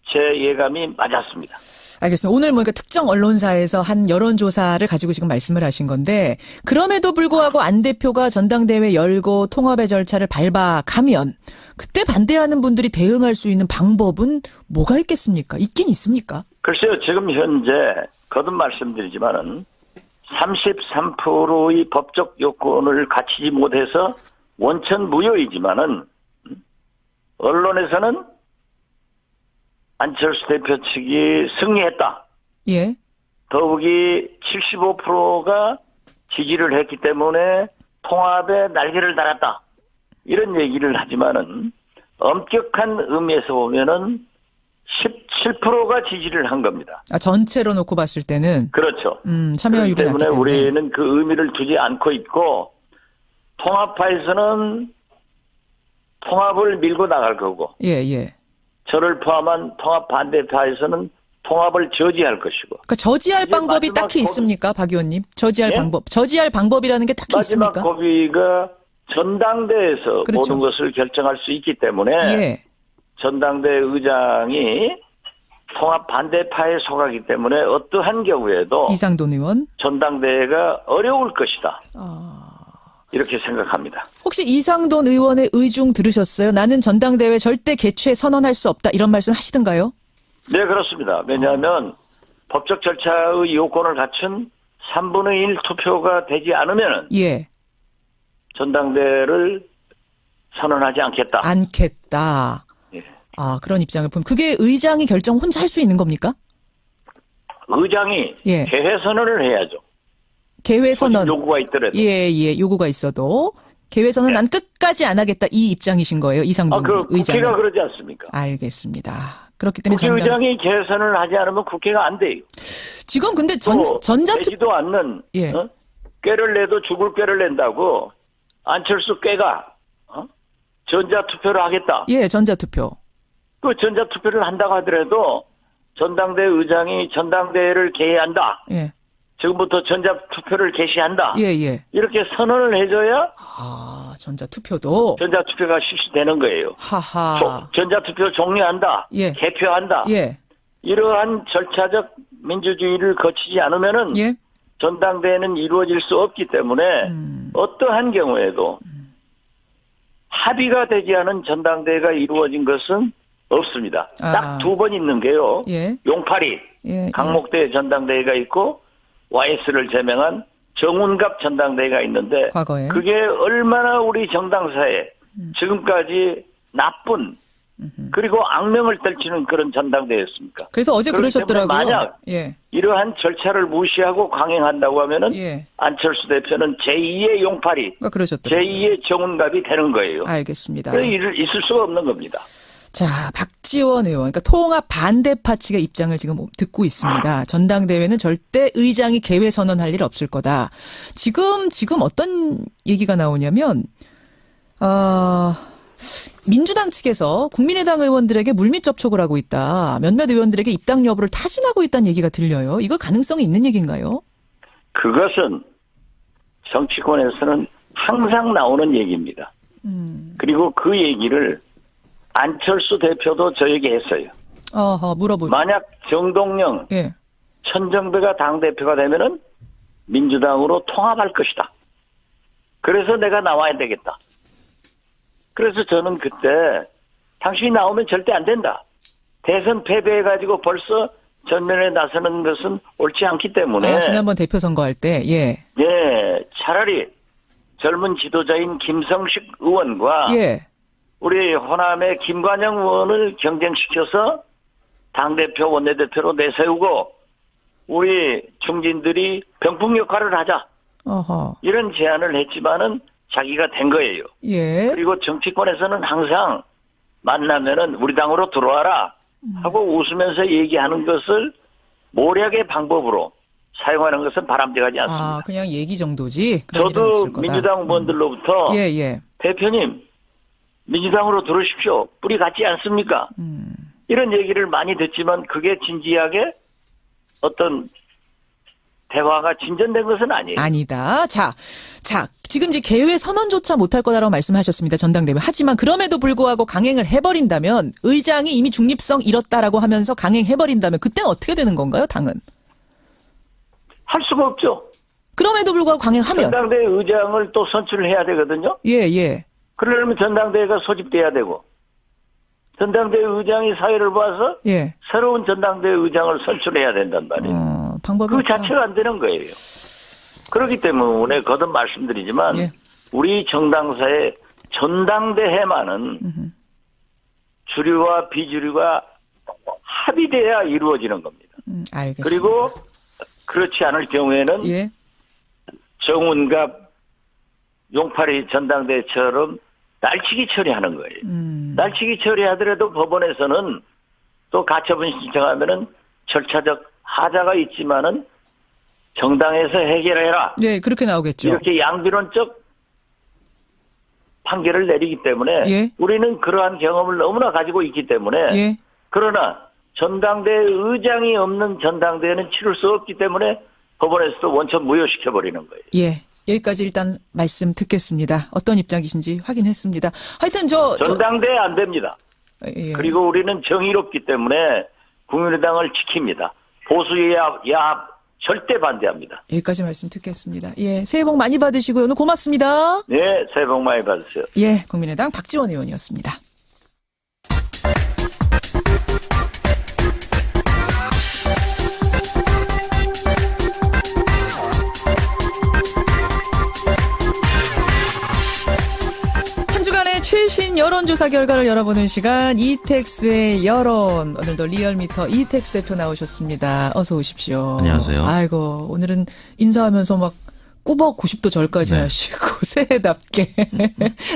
Speaker 10: 제 예감이 맞았습니다.
Speaker 2: 알겠습니다. 오늘 그러니까 특정 언론사에서 한 여론조사를 가지고 지금 말씀을 하신 건데 그럼에도 불구하고 안 대표가 전당대회 열고 통합의 절차를 밟아가면 그때 반대하는 분들이 대응할 수 있는 방법은 뭐가 있겠습니까? 있긴 있습니까?
Speaker 10: 글쎄요. 지금 현재 거듭 말씀드리지만은 33%의 법적 요건을 갖추지 못해서 원천 무효이지만은 언론에서는 안철수 대표 측이 승리했다. 더욱이 75%가 지지를 했기 때문에 통합에 날개를 달았다. 이런 얘기를 하지만은 엄격한 의미에서 보면은 17%가 지지를 한 겁니다.
Speaker 2: 전체로 놓고 봤을 때는
Speaker 10: 그렇죠.
Speaker 2: 참여율이
Speaker 10: 그렇기 때문에 우리는 그 의미를 두지 않고 있고 통합파에서는 통합을 밀고 나갈 거고 저를 포함한 통합 반대파에서는 통합을 저지할 것이고.
Speaker 2: 그러니까 저지할 방법이 딱히 있습니까, 박 의원님? 저지할 방법. 저지할 방법이라는 게 딱히 있습니까?
Speaker 10: 마지막 고비가 전당대회에서 모든 것을 결정할 수 있기 때문에 전당대 의장이 통합 반대파에 속하기 때문에 어떠한 경우에도
Speaker 2: 이상돈 의원
Speaker 10: 전당대회가 어려울 것이다. 이렇게 생각합니다.
Speaker 2: 혹시 이상돈 의원의 의중 들으셨어요? 나는 전당대회 절대 개최 선언할 수 없다. 이런 말씀 하시던가요?
Speaker 10: 네, 그렇습니다. 왜냐하면 법적 절차의 요건을 갖춘 3분의 1 투표가 되지 않으면 전당대회를 선언하지 않겠다.
Speaker 2: 그런 입장을 보면 그게 의장이 결정 혼자 할 수 있는 겁니까?
Speaker 10: 의장이 개회 선언을 해야죠.
Speaker 2: 개회 선언
Speaker 10: 요구가 있더라도
Speaker 2: 요구가 있어도 개회 선언 난 끝까지 안 하겠다 이 입장이신 거예요, 이상돈 의장은.
Speaker 10: 국회가 그러지 않습니까?
Speaker 2: 알겠습니다. 그렇기 때문에
Speaker 10: 국회의장이 개회 선언을 하지 않으면 국회가 안 돼요.
Speaker 2: 지금 근데
Speaker 10: 되지도 않는 꾀를 내도 죽을 꾀를 낸다고 안철수 꾀가 전자투표를 하겠다.
Speaker 2: 전자투표.
Speaker 10: 그 전자투표를 한다고 하더라도 전당대회 의장이 전당대회를 개회한다. 지금부터 전자투표를 개시한다.
Speaker 2: 예, 예.
Speaker 10: 이렇게 선언을 해줘야 전자투표가 실시되는 거예요.
Speaker 2: 하하.
Speaker 10: 전자투표 종료한다.
Speaker 2: 예.
Speaker 10: 개표한다.
Speaker 2: 예.
Speaker 10: 이러한 절차적 민주주의를 거치지 않으면은
Speaker 2: 예.
Speaker 10: 전당대회는 이루어질 수 없기 때문에 어떠한 경우에도 합의가 되지 않은 전당대회가 이루어진 것은 없습니다. 딱 2번 있는 게요.
Speaker 2: 예.
Speaker 10: 용팔이
Speaker 2: 예.
Speaker 10: 강목대 전당대회가 있고 YS를 제명한 정운갑 전당대회가 있는데
Speaker 2: 과거에.
Speaker 10: 그게 얼마나 우리 정당사에 지금까지 나쁜 그리고 악명을 떨치는 그런 전당대회였습니까?
Speaker 2: 그래서 어제 그러셨더라고요.
Speaker 10: 만약
Speaker 2: 예.
Speaker 10: 이러한 절차를 무시하고 강행한다고 하면은
Speaker 2: 예.
Speaker 10: 안철수 대표는 제2의 용팔이,
Speaker 2: 그러셨더라고요.
Speaker 10: 제2의 정운갑이 되는 거예요.
Speaker 2: 알겠습니다.
Speaker 10: 있을 수가 없는 겁니다.
Speaker 2: 자, 박지원 의원, 그러니까 통합 반대 파치가 입장을 지금 듣고 있습니다. 전당대회는 절대 의장이 개회 선언할 일 없을 거다. 지금 어떤 얘기가 나오냐면, 민주당 측에서 국민의당 의원들에게 물밑 접촉을 하고 있다. 몇몇 의원들에게 입당 여부를 타진하고 있다는 얘기가 들려요. 이거 가능성이 있는 얘기인가요?
Speaker 10: 그것은 정치권에서는 항상 나오는 얘기입니다. 그리고 그 얘기를 안철수 대표도 저에게 했어요.
Speaker 2: 물어보죠.
Speaker 10: 만약 정동영,
Speaker 2: 예.
Speaker 10: 천정배가 당대표가 되면은 민주당으로 통합할 것이다. 그래서 내가 나와야 되겠다. 그래서 저는 그때 당신이 나오면 절대 안 된다. 대선 패배해가지고 벌써 전면에 나서는 것은 옳지 않기 때문에.
Speaker 2: 지난번 대표 선거할 때, 예.
Speaker 10: 예, 차라리 젊은 지도자인 김성식 의원과
Speaker 2: 예.
Speaker 10: 우리 호남의 김관영 의원을 경쟁시켜서 당대표, 원내대표로 내세우고 우리 중진들이 병풍 역할을 하자. 이런 제안을 했지만은 자기가 된 거예요.
Speaker 2: 예.
Speaker 10: 그리고 정치권에서는 항상 만나면은 우리 당으로 들어와라 하고 웃으면서 얘기하는 것을 모략의 방법으로 사용하는 것은 바람직하지 않습니다.
Speaker 2: 그냥 얘기 정도지?
Speaker 10: 저도 민주당 의원들로부터
Speaker 2: 예.
Speaker 10: 대표님 민주당으로 들어오십시오. 뿌리 같지 않습니까? 이런 얘기를 많이 듣지만 그게 진지하게 어떤 대화가 진전된 것은 아니에요.
Speaker 2: 아니다. 자, 지금 이제 개회 선언조차 못할 거다라고 말씀하셨습니다. 전당대회. 하지만 그럼에도 불구하고 강행을 해버린다면 의장이 이미 중립성 잃었다라고 하면서 강행해버린다면 그때는 어떻게 되는 건가요? 당은?
Speaker 10: 할 수가 없죠.
Speaker 2: 그럼에도 불구하고 강행하면.
Speaker 10: 전당대회 의장을 또 선출을 해야 되거든요.
Speaker 2: 예.
Speaker 10: 그러려면 전당대회가 소집돼야 되고 전당대회 의장이 사회를 봐서
Speaker 2: 예.
Speaker 10: 새로운 전당대회 의장을 선출해야 된단 말이에요.
Speaker 2: 방법이
Speaker 10: 그 자체가 안 되는 거예요. 그렇기 때문에 거듭 말씀드리지만
Speaker 2: 예.
Speaker 10: 우리 정당사의 전당대회만은 주류와 비주류가 합의돼야 이루어지는 겁니다.
Speaker 2: 알겠습니다.
Speaker 10: 그리고 그렇지 않을 경우에는
Speaker 2: 예.
Speaker 10: 정운갑 용팔이 전당대회처럼 날치기 처리하는 거예요. 날치기 처리하더라도 법원에서는 또 가처분 신청하면은 절차적 하자가 있지만은 정당에서 해결해라.
Speaker 2: 네, 그렇게 나오겠죠.
Speaker 10: 이렇게 양비론적 판결을 내리기 때문에
Speaker 2: 예.
Speaker 10: 우리는 그러한 경험을 너무나 가지고 있기 때문에
Speaker 2: 예.
Speaker 10: 그러나 전당대회 의장이 없는 전당대회는 치를 수 없기 때문에 법원에서도 원천 무효시켜버리는 거예요.
Speaker 2: 예. 여기까지 일단 말씀 듣겠습니다. 어떤 입장이신지 확인했습니다. 하여튼
Speaker 10: 전당대회 안 됩니다.
Speaker 2: 예.
Speaker 10: 그리고 우리는 정의롭기 때문에 국민의당을 지킵니다. 보수야합 절대 반대합니다.
Speaker 2: 여기까지 말씀 듣겠습니다. 예, 새해 복 많이 받으시고요. 오늘 고맙습니다.
Speaker 10: 네, 새해 복 많이 받으세요.
Speaker 2: 예, 국민의당 박지원 의원이었습니다. 최신 여론조사 결과를 열어보는 시간 이택수의 여론. 오늘도 리얼미터 이택수 대표 나오셨습니다. 어서 오십시오.
Speaker 11: 안녕하세요.
Speaker 2: 아이고 오늘은 인사하면서 막 꾸벅 90도 절까지
Speaker 11: 네.
Speaker 2: 하시고 새해답게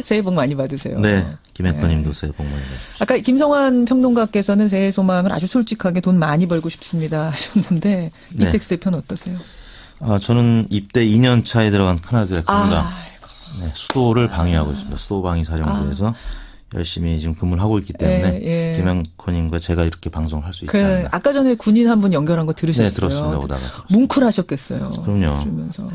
Speaker 2: 새해 복 많이 받으세요.
Speaker 11: 네. 김혜권님도 새해 복 많이 받으십시오.
Speaker 2: 아까 김성환 평론가께서는 새해 소망을 아주 솔직하게 돈 많이 벌고 싶습니다 하셨는데
Speaker 11: 네.
Speaker 2: 이택수 대표는 어떠세요?
Speaker 11: 저는 입대 2년 차에 들어간 큰아들의 큰가 네, 수도를 방해하고 있습니다. 수도 방위 사령부에서 열심히 지금 근무를 하고 있기 때문에 김영권님과 제가 이렇게 방송을 할 수 있지 않나.
Speaker 2: 아까 전에 군인 한 분 연결한 거 들으셨어요?
Speaker 11: 네, 들었습니다. 오다가.
Speaker 2: 뭉클하셨겠어요.
Speaker 11: 그럼요.
Speaker 2: 들으면서.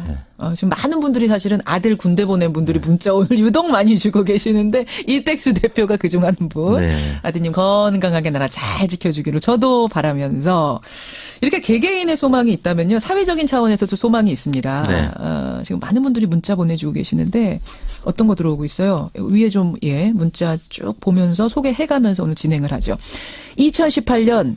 Speaker 2: 지금 많은 분들이 사실은 아들 군대 보낸 분들이 문자 오늘 유독 많이 주고 계시는데 이택수 대표가 그중 한 분. 아드님 건강하게 나라 잘 지켜주기를 저도 바라면서 이렇게 개개인의 소망이 있다면요. 사회적인 차원에서도 소망이 있습니다. 지금 많은 분들이 문자 보내주고 계시는데 어떤 거 들어오고 있어요? 위에 좀 문자 쭉 보면서 소개해가면서 오늘 진행을 하죠. 2018년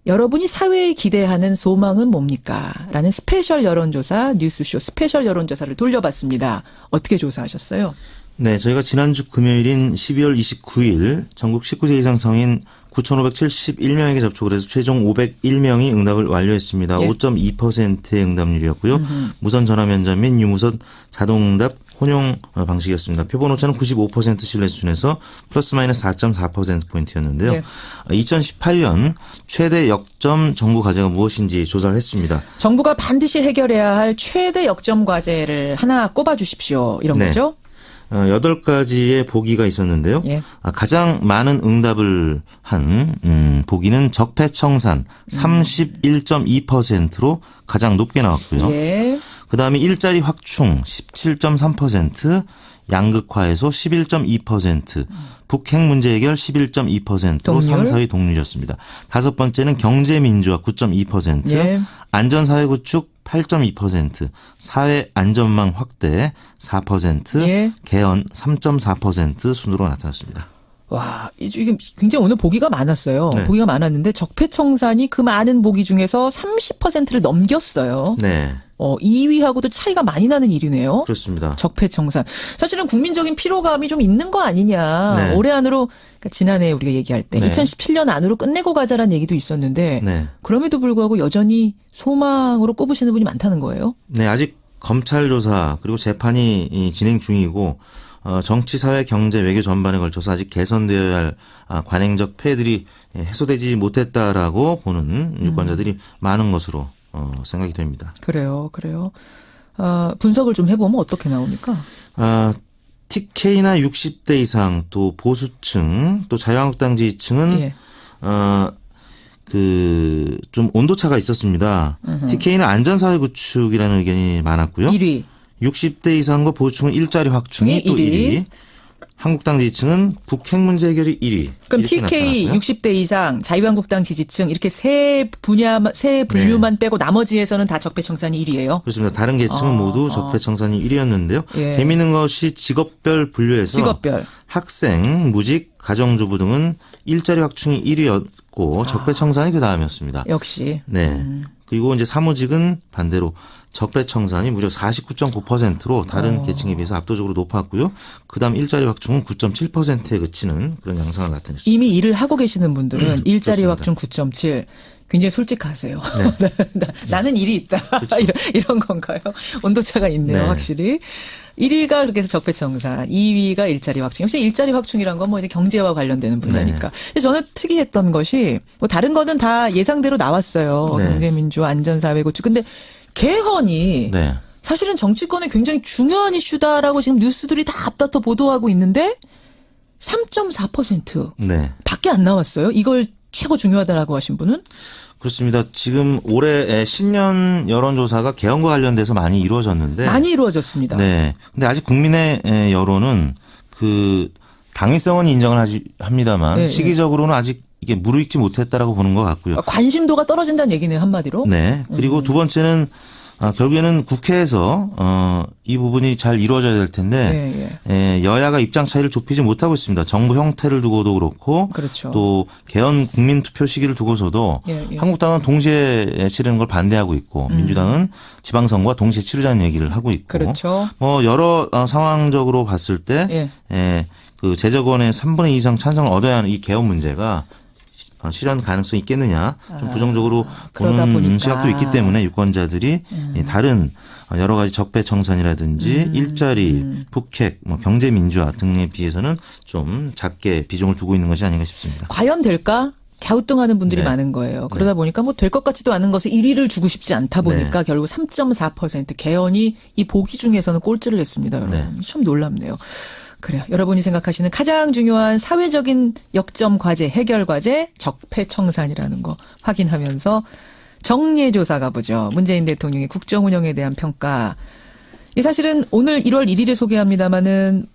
Speaker 2: 여러분이 사회에 기대하는 소망은 뭡니까? 라는 스페셜 여론조사 뉴스쇼 스페셜 여론조사를 돌려봤습니다. 어떻게 조사하셨어요?
Speaker 11: 네, 저희가 지난주 금요일인 12월 29일 전국 19세 이상 성인 9,571명에게 접촉을 해서 최종 501명이 응답을 완료했습니다. 5.2%의 응답률이었고요. 무선 전화 면접 및 유무선 자동응답 혼용 방식이었습니다. 표본 오차는 95% 신뢰 수준에서 플러스 마이너스 4.4%포인트였는데요. 2018년 최대 역점 정부 과제가 무엇인지 조사를 했습니다.
Speaker 2: 정부가 반드시 해결해야 할 최대 역점 과제를 하나 꼽아주십시오. 이런 거죠?
Speaker 11: 8가지의 보기가 있었는데요. 가장 많은 응답을 한 보기는 적폐청산 31.2%로 가장 높게 나왔고요. 그다음에 일자리 확충 17.3%, 양극화해소 11.2%, 북핵 문제 해결 11.2%로 3, 4위 동률이었습니다. 다섯 번째는 경제민주화 9.2%, 안전사회 구축 8.2%, 사회 안전망 확대 4%, 개헌 3.4% 순으로 나타났습니다.
Speaker 2: 와, 이게 굉장히 오늘 보기가 많았어요. 보기가 많았는데 적폐청산이 그 많은 보기 중에서 30%를 넘겼어요. 2위하고도 차이가 많이 나는 일이네요.
Speaker 11: 그렇습니다.
Speaker 2: 적폐청산. 사실은 국민적인 피로감이 좀 있는 거 아니냐. 올해 안으로 그러니까 지난해 우리가 얘기할 때 2017년 안으로 끝내고 가자라는 얘기도 있었는데 그럼에도 불구하고 여전히 소망으로 꼽으시는 분이 많다는 거예요.
Speaker 11: 네, 아직 검찰 조사 그리고 재판이 진행 중이고 정치, 사회, 경제, 외교 전반에 걸쳐서 아직 개선되어야 할 관행적 폐해들이 해소되지 못했다라고 보는 유권자들이 많은 것으로 생각이 됩니다.
Speaker 2: 그래요. 분석을 좀 해보면 어떻게 나옵니까?
Speaker 11: TK나 60대 이상 또 보수층 또 자유한국당 지지층은 좀 온도차가 있었습니다. TK는 안전사회 구축이라는 의견이 많았고요.
Speaker 2: 1위.
Speaker 11: 60대 이상과 보수층은 일자리 확충이 또 1위. 한국당 지지층은 북핵 문제 해결이 1위.
Speaker 2: 그럼 TK 나타났고요. 60대 이상, 자유한국당 지지층 이렇게 세 분류만 빼고 나머지에서는 다 적폐청산이 1위예요?
Speaker 11: 그렇습니다. 다른 계층은 모두 적폐청산이 1위였는데요. 재미있는 것이 직업별 분류에서 학생, 무직, 가정주부 등은 일자리 확충이 1위였고 적폐청산이 그 다음이었습니다.
Speaker 2: 역시.
Speaker 11: 그리고 이제 사무직은 반대로 적폐청산이 무려 49.9%로 다른 계층에 비해서 압도적으로 높았고요. 그다음 일자리 확충은 9.7%에 그치는 그런 양상을 나타냈습니다.
Speaker 2: 이미 일을 하고 계시는 분들은 일자리 확충 9.7 굉장히 솔직하세요. 나는 일이 있다. 이런 건가요? 온도차가 있네요. 확실히. 1위가 그렇게 해서 적폐청산, 2위가 일자리 확충. 역시 일자리 확충이란 건 뭐 이제 경제와 관련되는 분야니까. 근데 저는 특이했던 것이 뭐 다른 거는 다 예상대로 나왔어요. 경제민주화, 안전사회 구축. 근데 개헌이 사실은 정치권에 굉장히 중요한 이슈다라고 지금 뉴스들이 다 앞다퉈 보도하고 있는데 3.4% 밖에 안 나왔어요. 이걸 최고 중요하다라고 하신 분은?
Speaker 11: 그렇습니다. 지금 올해 신년 여론조사가 개헌과 관련돼서 많이 이루어졌는데.
Speaker 2: 많이 이루어졌습니다.
Speaker 11: 네. 근데 아직 국민의 여론은 당위성은 인정을 합니다만 시기적으로는 아직 이게 무르익지 못했다라고 보는 것 같고요.
Speaker 2: 관심도가 떨어진다는 얘기네요, 한마디로.
Speaker 11: 네. 그리고 두 번째는 결국에는 국회에서 이 부분이 잘 이루어져야 될 텐데 여야가 입장 차이를 좁히지 못하고 있습니다. 정부 형태를 두고도 그렇고 또 개헌 국민투표 시기를 두고서도 한국당은 동시에 치르는 걸 반대하고 있고 민주당은 지방선거와 동시에 치르자는 얘기를 하고 있고 뭐 여러 상황적으로 봤을 때 그 제적원의 3분의 2 이상 찬성을 얻어야 하는 이 개헌 문제가 실현 가능성이 있겠느냐 좀 부정적으로 보는 시각도 있기 때문에 유권자들이 다른 여러 가지 적폐청산이라든지 일자리, 북핵, 뭐 경제민주화 등에 비해서는 좀 작게 비중을 두고 있는 것이 아닌가 싶습니다.
Speaker 2: 과연 될까? 갸우뚱하는 분들이 많은 거예요. 그러다 보니까 뭐 될 것 같지도 않은 것에 1위를 주고 싶지 않다 보니까 결국 3.4% 개헌이 이 보기 중에서는 꼴찌를 했습니다. 여러분. 참 놀랍네요. 그래요. 여러분이 생각하시는 가장 중요한 사회적인 역점 과제, 해결 과제, 적폐청산이라는 거 확인하면서 정례조사 가보죠. 문재인 대통령의 국정 운영에 대한 평가. 이 사실은 오늘 1월 1일에 소개합니다마는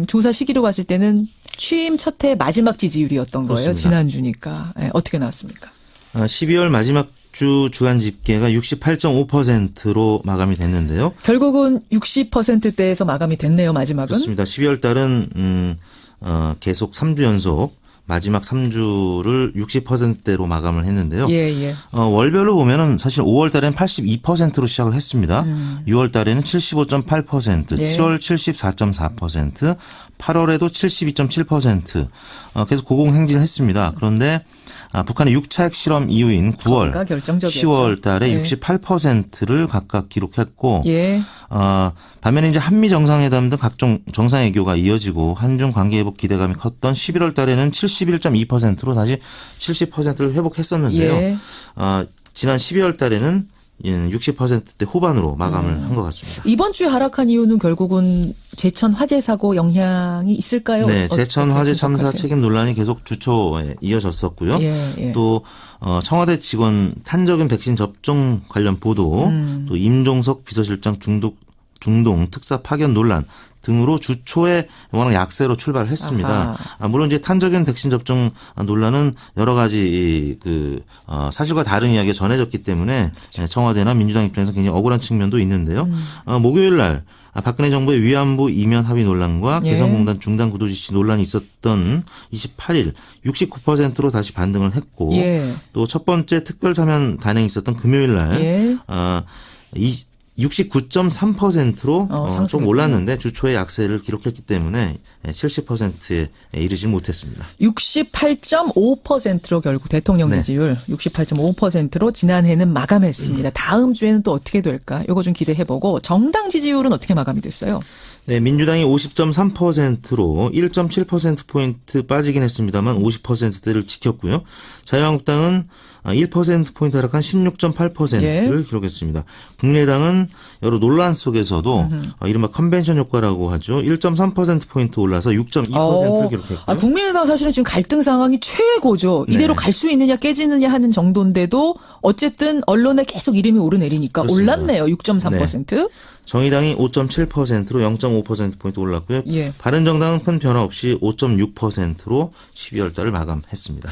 Speaker 2: 조사 시기로 봤을 때는 취임 첫 해 마지막 지지율이었던 거예요.
Speaker 11: 그렇습니다.
Speaker 2: 지난주니까. 네, 어떻게 나왔습니까?
Speaker 11: 12월 마지막 주 주간 집계가 68.5%로 마감이 됐는데요.
Speaker 2: 결국은 60%대에서 마감이 됐네요. 마지막은.
Speaker 11: 그렇습니다. 12월 달은 계속 3주 연속 마지막 3주를 60%대로 마감을 했는데요.
Speaker 2: 예.
Speaker 11: 월별로 보면은 사실 5월 달에는 82%로 시작을 했습니다. 6월 달에는 75.8%,
Speaker 2: 예.
Speaker 11: 7월 74.4%, 8월에도 72.7%, 계속 고공행진을 했습니다. 그런데 북한의 6차 핵실험 이후인 9월, 10월 달에
Speaker 2: 예.
Speaker 11: 68%를 각각 기록했고,
Speaker 2: 예.
Speaker 11: 반면에 이제 한미 정상회담 등 각종 정상외교가 이어지고 한중 관계 회복 기대감이 컸던 11월 달에는 71.2%로 다시 70%를 회복했었는데요.
Speaker 2: 예.
Speaker 11: 지난 12월 달에는 60%대 후반으로 마감을 한 것 같습니다.
Speaker 2: 이번 주에 하락한 이유는 결국은 제천 화재 사고 영향이 있을까요?
Speaker 11: 네, 제천 화재 참사
Speaker 2: 분석하세요?
Speaker 11: 책임 논란이 계속 주초에 이어졌었고요.
Speaker 2: 예.
Speaker 11: 또 청와대 직원 탄저균 백신 접종 관련 보도, 또 임종석 비서실장 중동 특사 파견 논란 등으로 주초에 워낙 약세로 출발했습니다. 물론 이제 탄저균 백신 접종 논란은 여러 가지 사실과 다른 이야기가 전해졌기 때문에 청와대나 민주당 입장에서 굉장히 억울한 측면도 있는데요. 목요일 날 박근혜 정부의 위안부 이면 합의 논란과
Speaker 2: 예.
Speaker 11: 개성공단 중단 구도 지시 논란이 있었던 28일 69%로 다시 반등을 했고
Speaker 2: 예.
Speaker 11: 또 첫 번째 특별 사면 단행이 있었던 금요일 날
Speaker 2: 예.
Speaker 11: 69.3%로 좀
Speaker 2: 상승했군요.
Speaker 11: 올랐는데 주초에 약세를 기록했기 때문에 70%에 이르지 못했습니다.
Speaker 2: 68.5%로 결국 대통령 지지율 68.5%로 지난해는 마감했습니다. 다음 주에는 또 어떻게 될까? 이거 좀 기대해보고 정당 지지율은 어떻게 마감이 됐어요?
Speaker 11: 네, 민주당이 50.3%로 1.7%포인트 빠지긴 했습니다만 50%대를 지켰고요. 자유한국당은 1%포인트 하락한 16.8%를 기록했습니다. 국민의당은 여러 논란 속에서도 이른바 컨벤션 효과라고 하죠. 1.3%포인트 올라서 6.2%를 기록했고요.
Speaker 2: 국민의당 사실은 지금 갈등 상황이 최고죠. 이대로 갈 수 있느냐 깨지느냐 하는 정도인데도 어쨌든 언론에 계속 이름이 오르내리니까
Speaker 11: 그렇습니다.
Speaker 2: 올랐네요. 6.3%.
Speaker 11: 네. 정의당이 5.7%로 0.5%포인트 올랐고요.
Speaker 2: 예.
Speaker 11: 바른정당은 큰 변화 없이 5.6%로 12월 달을 마감했습니다.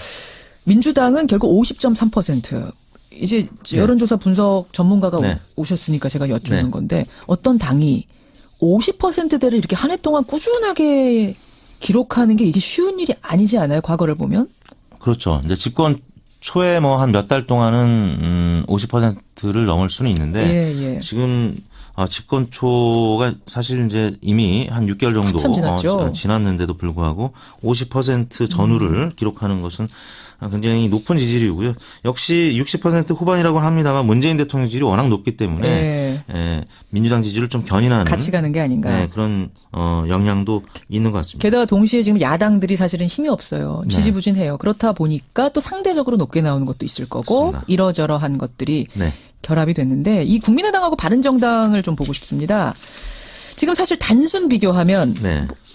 Speaker 2: 민주당은 결국 50.3%. 이제 여론조사 분석 전문가가 오셨으니까 제가 여쭙는 건데 어떤 당이 50%대를 이렇게 한 해 동안 꾸준하게 기록하는 게 이게 쉬운 일이 아니지 않아요? 과거를 보면?
Speaker 11: 그렇죠. 이제 집권 초에 한 몇 달 동안은 50%를 넘을 수는 있는데 지금 집권 초가 사실 이제 이미 한 6개월 정도 지났는데도 불구하고 50% 전후를 기록하는 것은 굉장히 높은 지지율이고요. 역시 60% 후반이라고 합니다만 문재인 대통령 지지율이 워낙 높기 때문에 민주당 지지율을 좀 견인하는
Speaker 2: 같이 가는 게 아닌가.
Speaker 11: 그런 영향도 있는 것 같습니다.
Speaker 2: 게다가 동시에 지금 야당들이 사실은 힘이 없어요. 지지부진해요. 그렇다 보니까 또 상대적으로 높게 나오는 것도 있을 거고
Speaker 11: 맞습니다.
Speaker 2: 이러저러한 것들이 결합이 됐는데 이 국민의당하고 바른정당을 좀 보고 싶습니다. 지금 사실 단순 비교하면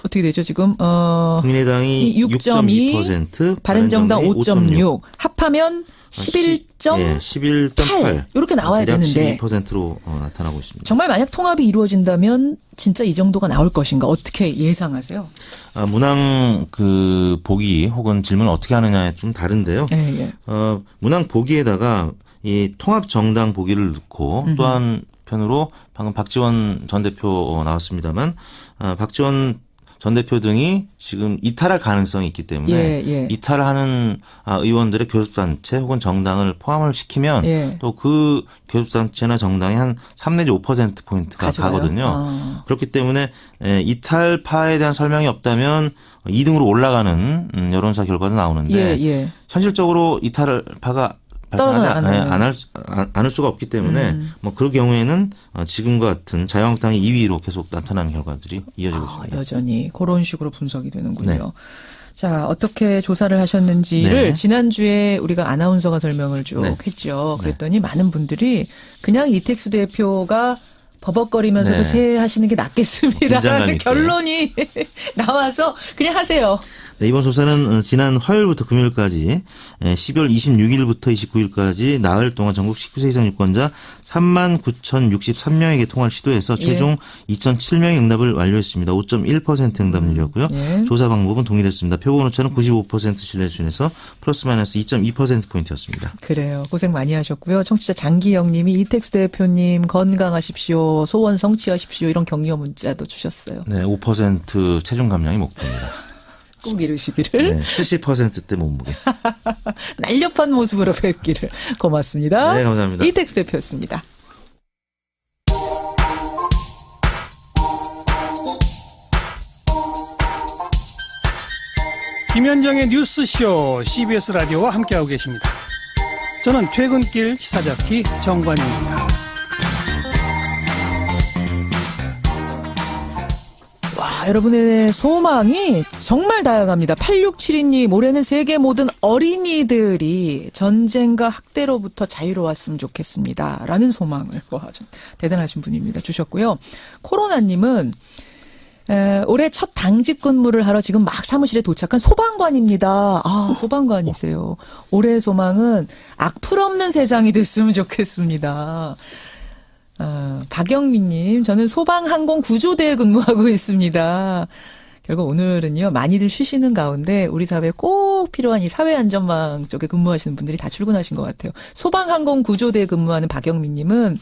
Speaker 2: 어떻게 되죠 지금?
Speaker 11: 국민의당이 6.2%,
Speaker 2: 바른정당 5.6, 합하면 11.8 이렇게 나와야 되는데
Speaker 11: 12%로 나타나고 있습니다.
Speaker 2: 정말 만약 통합이 이루어진다면 진짜 이 정도가 나올 것인가 어떻게 예상하세요?
Speaker 11: 문항 보기 혹은 질문을 어떻게 하느냐에 좀 다른데요. 문항 보기에다가 이 통합 정당 보기를 넣고 또 한편으로 방금 박지원 전 대표 나왔습니다만 박지원 전 대표 등이 지금 이탈할 가능성이 있기 때문에 이탈하는 의원들의 교섭단체 혹은 정당을 포함을 시키면 또 그 교섭단체나 정당이 한 3 내지 5%포인트가 가거든요. 그렇기 때문에 이탈파에 대한 설명이 없다면 2등으로 올라가는 여론조사 결과도 나오는데 현실적으로 이탈파가 발생하지 않을 수가 없기 때문에 그럴 경우에는 지금과 같은 자유한국당이 2위로 계속 나타나는 결과들이 이어지고 있습니다.
Speaker 2: 여전히 그런 식으로 분석이 되는군요. 자, 어떻게 조사를 하셨는지를 지난주에 우리가 아나운서가 설명을 쭉 했죠. 그랬더니 많은 분들이 그냥 이택수 대표가 버벅거리면서도
Speaker 11: 네.
Speaker 2: 새해 하시는 게 낫겠습니다. 결론이 나와서 그냥 하세요.
Speaker 11: 네, 이번 조사는 지난 화요일부터 금요일까지 12월 26일부터 29일까지 나흘 동안 전국 19세 이상 유권자 39,063명에게 통화를 시도해서 최종 2,007명의 응답을 완료했습니다. 5.1% 응답률이었고요. 조사 방법은 동일했습니다. 표본 오차는 95% 신뢰 수준에서 플러스 마이너스 2.2%포인트였습니다.
Speaker 2: 그래요. 고생 많이 하셨고요. 청취자 장기영 님이 이택수 대표님 건강하십시오. 소원 성취하십시오. 이런 격려 문자도 주셨어요.
Speaker 11: 네, 5% 체중 감량이 목표입니다.
Speaker 2: 꼭 이루시기를.
Speaker 11: 네, 70%대 몸무게.
Speaker 2: 날렵한 모습으로 뵙기를. 고맙습니다.
Speaker 11: 네, 감사합니다.
Speaker 2: 이택수 대표였습니다.
Speaker 12: 김현정의 뉴스쇼 CBS 라디오와 함께하고 계십니다. 저는 퇴근길 시사자키 정관용입니다.
Speaker 2: 와, 여러분의 소망이 정말 다양합니다. 8672님, 올해는 세계 모든 어린이들이 전쟁과 학대로부터 자유로웠으면 좋겠습니다. 라는 소망을, 와, 좀 대단하신 분입니다. 주셨고요. 코로나님은 올해 첫 당직 근무를 하러 지금 막 사무실에 도착한 소방관입니다. 아, 소방관이세요. 올해의 소망은 악플 없는 세상이 됐으면 좋겠습니다. 박영민님, 저는 소방항공구조대에 근무하고 있습니다. 결국 오늘은요, 많이들 쉬시는 가운데 우리 사회에 꼭 필요한 이 사회안전망 쪽에 근무하시는 분들이 다 출근하신 것 같아요. 소방항공구조대에 근무하는 박영민님은,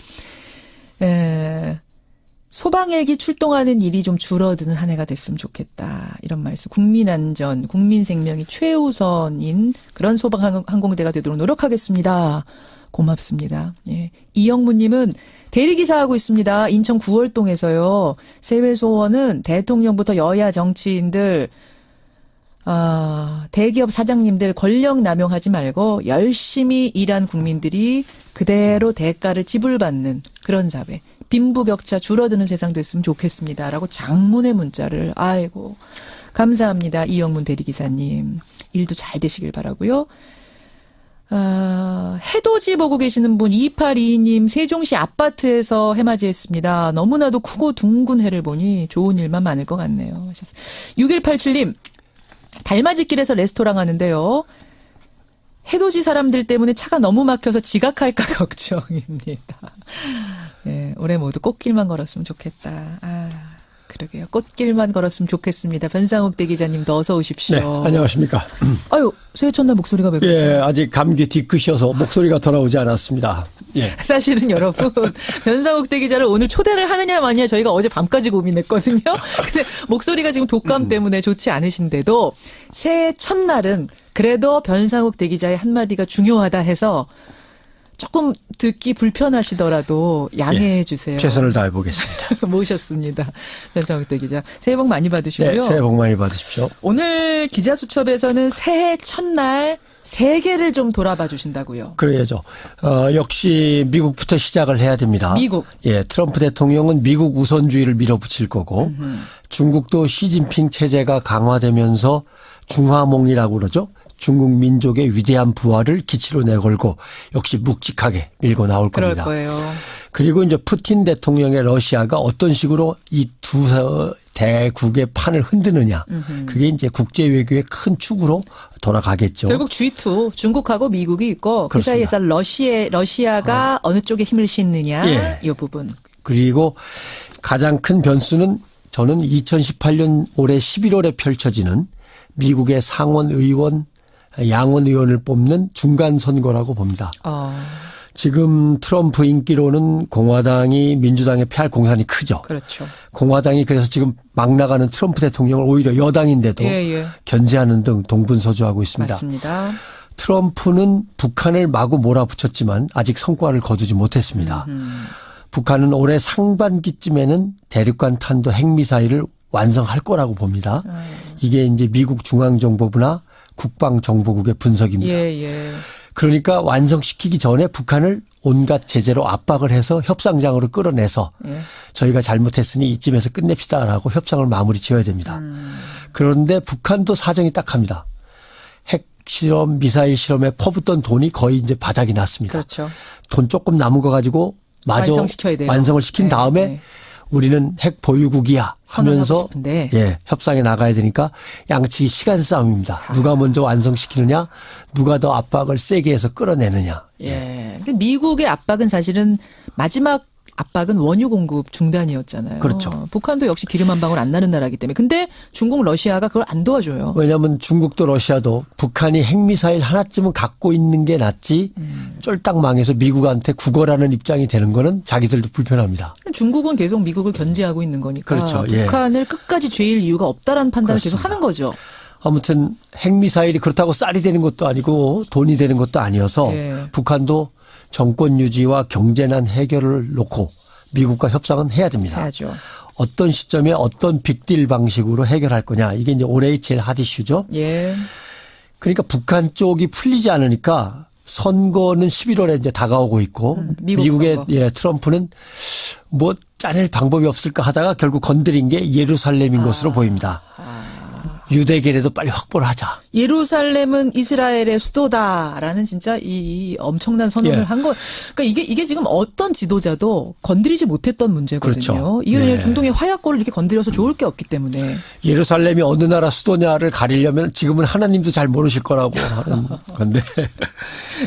Speaker 2: 소방헬기 출동하는 일이 좀 줄어드는 한 해가 됐으면 좋겠다. 이런 말씀. 국민안전, 국민생명이 최우선인 그런 소방항공대가 되도록 노력하겠습니다. 고맙습니다. 예. 이영무님은 대리기사 하고 있습니다. 인천 구월동에서요. 세외 소원은 대통령부터 여야 정치인들, 대기업 사장님들 권력 남용하지 말고 열심히 일한 국민들이 그대로 대가를 지불받는 그런 사회. 빈부격차 줄어드는 세상 됐으면 좋겠습니다. 라고 장문의 문자를, 아이고, 감사합니다. 이영문 대리기사님. 일도 잘 되시길 바라고요. 해돋이 보고 계시는 분 2822님 세종시 아파트에서 해맞이했습니다. 너무나도 크고 둥근 해를 보니 좋은 일만 많을 것 같네요. 6187님 달맞이길에서 레스토랑 하는데요. 해돋이 사람들 때문에 차가 너무 막혀서 지각할까 걱정입니다. 예, 올해 모두 꽃길만 걸었으면 좋겠다. 그러게요. 꽃길만 걸었으면 좋겠습니다. 변상욱 대기자님도 어서 오십시오.
Speaker 13: 네, 안녕하십니까.
Speaker 2: 아유, 새해 첫날 목소리가 왜 그러세요?
Speaker 13: 예, 아직 감기 뒤끝이어서 목소리가 돌아오지 않았습니다. 예.
Speaker 2: 사실은 여러분, 변상욱 대기자를 오늘 초대를 하느냐 마느냐 저희가 어제 밤까지 고민했거든요. 근데 목소리가 지금 독감 때문에 좋지 않으신데도 새해 첫날은 그래도 변상욱 대기자의 한마디가 중요하다 해서 조금 듣기 불편하시더라도 양해해 주세요.
Speaker 13: 최선을 다해 보겠습니다.
Speaker 2: 모셨습니다. 변상욱 대기자. 새해 복 많이 받으시고요.
Speaker 13: 네, 새해 복 많이 받으십시오.
Speaker 2: 오늘 기자수첩에서는 새해 첫날 세계를 좀 돌아봐 주신다고요.
Speaker 13: 그래야죠. 역시 미국부터 시작을 해야 됩니다.
Speaker 2: 미국.
Speaker 13: 예, 트럼프 대통령은 미국 우선주의를 밀어붙일 거고 중국도 시진핑 체제가 강화되면서 중화몽이라고 그러죠. 중국 민족의 위대한 부활을 기치로 내걸고 역시 묵직하게 밀고 나올 겁니다.
Speaker 2: 그럴 거예요.
Speaker 13: 그리고 이제 푸틴 대통령의 러시아가 어떤 식으로 이 두 대국의 판을 흔드느냐. 그게 이제 국제 외교의 큰 축으로 돌아가겠죠.
Speaker 2: 결국 G2 중국하고 미국이 있고 그 사이에서 러시아가 어느 쪽에 힘을 싣느냐.
Speaker 13: 예.
Speaker 2: 이 부분.
Speaker 13: 그리고 가장 큰 변수는 저는 2018년 올해 11월에 펼쳐지는 미국의 상원 의원 양원 의원을 뽑는 중간 선거라고 봅니다. 지금 트럼프 인기로는 공화당이 민주당에 패할 공산이 크죠.
Speaker 2: 그렇죠.
Speaker 13: 공화당이 그래서 지금 막 나가는 트럼프 대통령을 오히려 여당인데도 견제하는 등 동분서주하고 있습니다.
Speaker 2: 맞습니다.
Speaker 13: 트럼프는 북한을 마구 몰아붙였지만 아직 성과를 거두지 못했습니다. 북한은 올해 상반기쯤에는 대륙간 탄도 핵미사일을 완성할 거라고 봅니다. 이게 이제 미국 중앙정보부나 국방정보국의 분석입니다. 그러니까 완성시키기 전에 북한을 온갖 제재로 압박을 해서 협상장으로 끌어내서 저희가 잘못했으니 이쯤에서 끝냅시다라고 협상을 마무리 지어야 됩니다. 그런데 북한도 사정이 딱합니다. 핵실험, 미사일 실험에 퍼붓던 돈이 거의 이제 바닥이 났습니다.
Speaker 2: 그렇죠.
Speaker 13: 돈 조금 남은 거 가지고 마저 완성을 시킨 다음에 우리는 핵 보유국이야 하면서 협상에 나가야 되니까 양측이 시간 싸움입니다. 누가 먼저 완성시키느냐, 누가 더 압박을 세게 해서 끌어내느냐.
Speaker 2: 미국의 압박은 사실은 마지막 압박은 원유 공급 중단이었잖아요.
Speaker 13: 그렇죠.
Speaker 2: 북한도 역시 기름 한 방울 안 나는 나라이기 때문에. 근데 중국, 러시아가 그걸 안 도와줘요.
Speaker 13: 왜냐하면 중국도 러시아도 북한이 핵미사일 하나쯤은 갖고 있는 게 낫지 쫄딱 망해서 미국한테 구걸하는 입장이 되는 거는 자기들도 불편합니다.
Speaker 2: 중국은 계속 미국을 견제하고 있는 거니까.
Speaker 13: 그렇죠.
Speaker 2: 북한을 끝까지 죄일 이유가 없다라는 판단을
Speaker 13: 그렇습니다.
Speaker 2: 계속 하는 거죠.
Speaker 13: 아무튼 핵미사일이 그렇다고 쌀이 되는 것도 아니고 돈이 되는 것도 아니어서 북한도 정권 유지와 경제난 해결을 놓고 미국과 협상은 해야 됩니다.
Speaker 2: 해야죠.
Speaker 13: 어떤 시점에 어떤 빅딜 방식으로 해결할 거냐. 이게 이제 올해의 제일 핫 이슈죠. 그러니까 북한 쪽이 풀리지 않으니까 선거는 11월에 이제 다가오고 있고 미국의 트럼프는 뭐 짜낼 방법이 없을까 하다가 결국 건드린 게 예루살렘인 것으로 보입니다. 유대계례도 빨리 확보를 하자.
Speaker 2: 예루살렘은 이스라엘의 수도다라는 진짜 이 엄청난 선언을 한 거. 그러니까 이게 지금 어떤 지도자도 건드리지 못했던 문제거든요.
Speaker 13: 그렇죠.
Speaker 2: 이게 중동의 화약고를 이렇게 건드려서 좋을 게 없기 때문에.
Speaker 13: 예루살렘이 어느 나라 수도냐를 가리려면 지금은 하나님도 잘 모르실 거라고 하는 건데.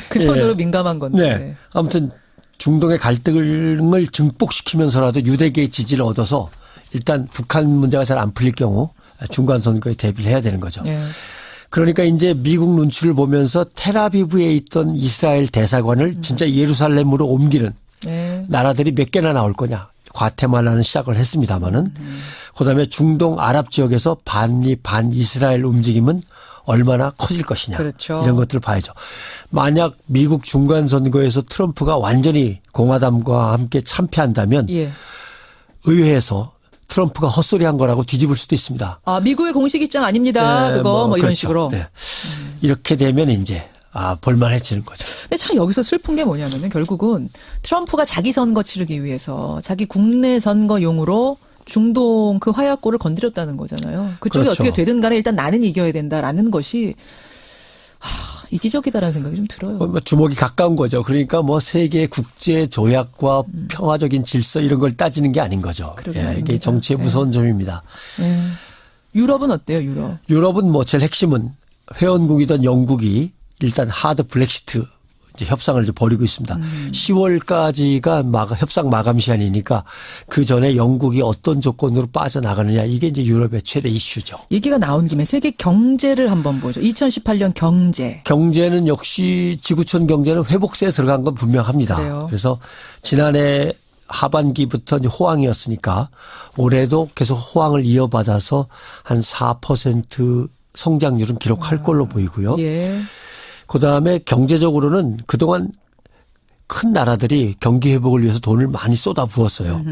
Speaker 2: 그 정도로 민감한 건데.
Speaker 13: 아무튼 중동의 갈등을 증폭시키면서라도 유대계의 지지를 얻어서 일단 북한 문제가 잘 안 풀릴 경우 중간 선거에 대비를 해야 되는 거죠. 그러니까 이제 미국 눈치를 보면서 텔아비브에 있던 이스라엘 대사관을 진짜 예루살렘으로 옮기는 나라들이 몇 개나 나올 거냐. 과테말라는 시작을 했습니다마는 그다음에 중동 아랍 지역에서 반미 반이스라엘 움직임은 얼마나 커질 것이냐.
Speaker 2: 그렇죠.
Speaker 13: 이런 것들을 봐야죠. 만약 미국 중간 선거에서 트럼프가 완전히 공화당과 함께 참패한다면 의회에서 트럼프가 헛소리한 거라고 뒤집을 수도 있습니다.
Speaker 2: 미국의 공식 입장 아닙니다. 그거 뭐 이런
Speaker 13: 그렇죠.
Speaker 2: 식으로.
Speaker 13: 이렇게 되면 이제 볼만해지는 거죠.
Speaker 2: 근데 참 여기서 슬픈 게 뭐냐면은 결국은 트럼프가 자기 선거 치르기 위해서 자기 국내 선거용으로 중동 그 화약고를 건드렸다는 거잖아요. 그쪽이 어떻게 되든 간에 일단 나는 이겨야 된다라는 것이 이기적이다라는 생각이 좀 들어요.
Speaker 13: 주목이 가까운 거죠. 그러니까 뭐 세계 국제 조약과 평화적인 질서 이런 걸 따지는 게 아닌 거죠. 이게 정치의 무서운 점입니다.
Speaker 2: 유럽은 어때요, 유럽?
Speaker 13: 유럽은 뭐 제일 핵심은 회원국이던 영국이 일단 하드 브렉시트 이제 협상을 이제 벌이고 있습니다. 10월까지가 협상 마감 시한이니까 그 전에 영국이 어떤 조건으로 빠져나가느냐 이게 이제 유럽의 최대 이슈죠.
Speaker 2: 얘기가 나온 김에 세계 경제를 한번 보죠. 2018년 경제.
Speaker 13: 경제는 역시 지구촌 경제는 회복세에 들어간 건 분명합니다.
Speaker 2: 그래요.
Speaker 13: 그래서 지난해 하반기부터 이제 호황이었으니까 올해도 계속 호황을 이어받아서 한 4% 성장률은 기록할 걸로 보이고요. 그다음에 경제적으로는 그동안 큰 나라들이 경기 회복을 위해서 돈을 많이 쏟아부었어요.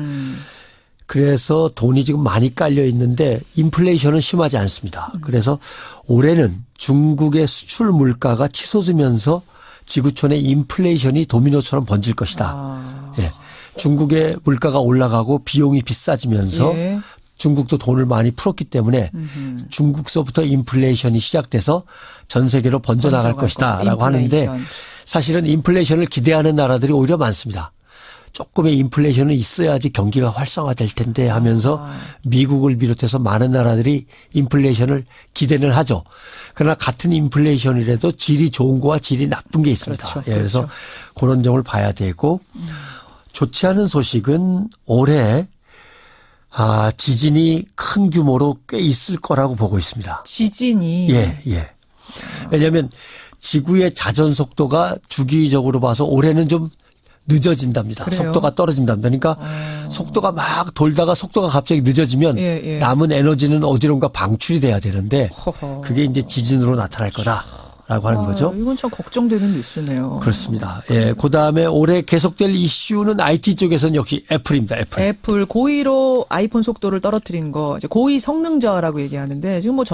Speaker 13: 그래서 돈이 지금 많이 깔려 있는데 인플레이션은 심하지 않습니다. 그래서 올해는 중국의 수출 물가가 치솟으면서 지구촌의 인플레이션이 도미노처럼 번질 것이다. 중국의 물가가 올라가고 비용이 비싸지면서 중국도 돈을 많이 풀었기 때문에 중국서부터 인플레이션이 시작돼서 전 세계로 번져나갈 것이다라고 하는데 사실은 인플레이션을 기대하는 나라들이 오히려 많습니다. 조금의 인플레이션은 있어야지 경기가 활성화될 텐데 하면서 미국을 비롯해서 많은 나라들이 인플레이션을 기대는 하죠. 그러나 같은 인플레이션이라도 질이 좋은 거와 질이 나쁜 게 있습니다. 그래서 그런 점을 봐야 되고 좋지 않은 소식은 올해 지진이 큰 규모로 꽤 있을 거라고 보고 있습니다.
Speaker 2: 지진이?
Speaker 13: 왜냐하면 지구의 자전 속도가 주기적으로 봐서 올해는 좀 늦어진답니다.
Speaker 2: 그래요?
Speaker 13: 속도가 떨어진답니다. 그러니까 속도가 막 돌다가 속도가 갑자기 늦어지면 남은 에너지는 어디론가 방출이 돼야 되는데 그게 이제 지진으로 나타날 거다라고 하는 거죠.
Speaker 2: 이건 참 걱정되는 뉴스네요.
Speaker 13: 그렇습니다. 그다음에 올해 계속될 이슈는 IT 쪽에서는 역시 애플입니다.
Speaker 2: 애플 고의로 아이폰 속도를 떨어뜨린 거 이제 고의 성능 저하라고 얘기하는데 지금 뭐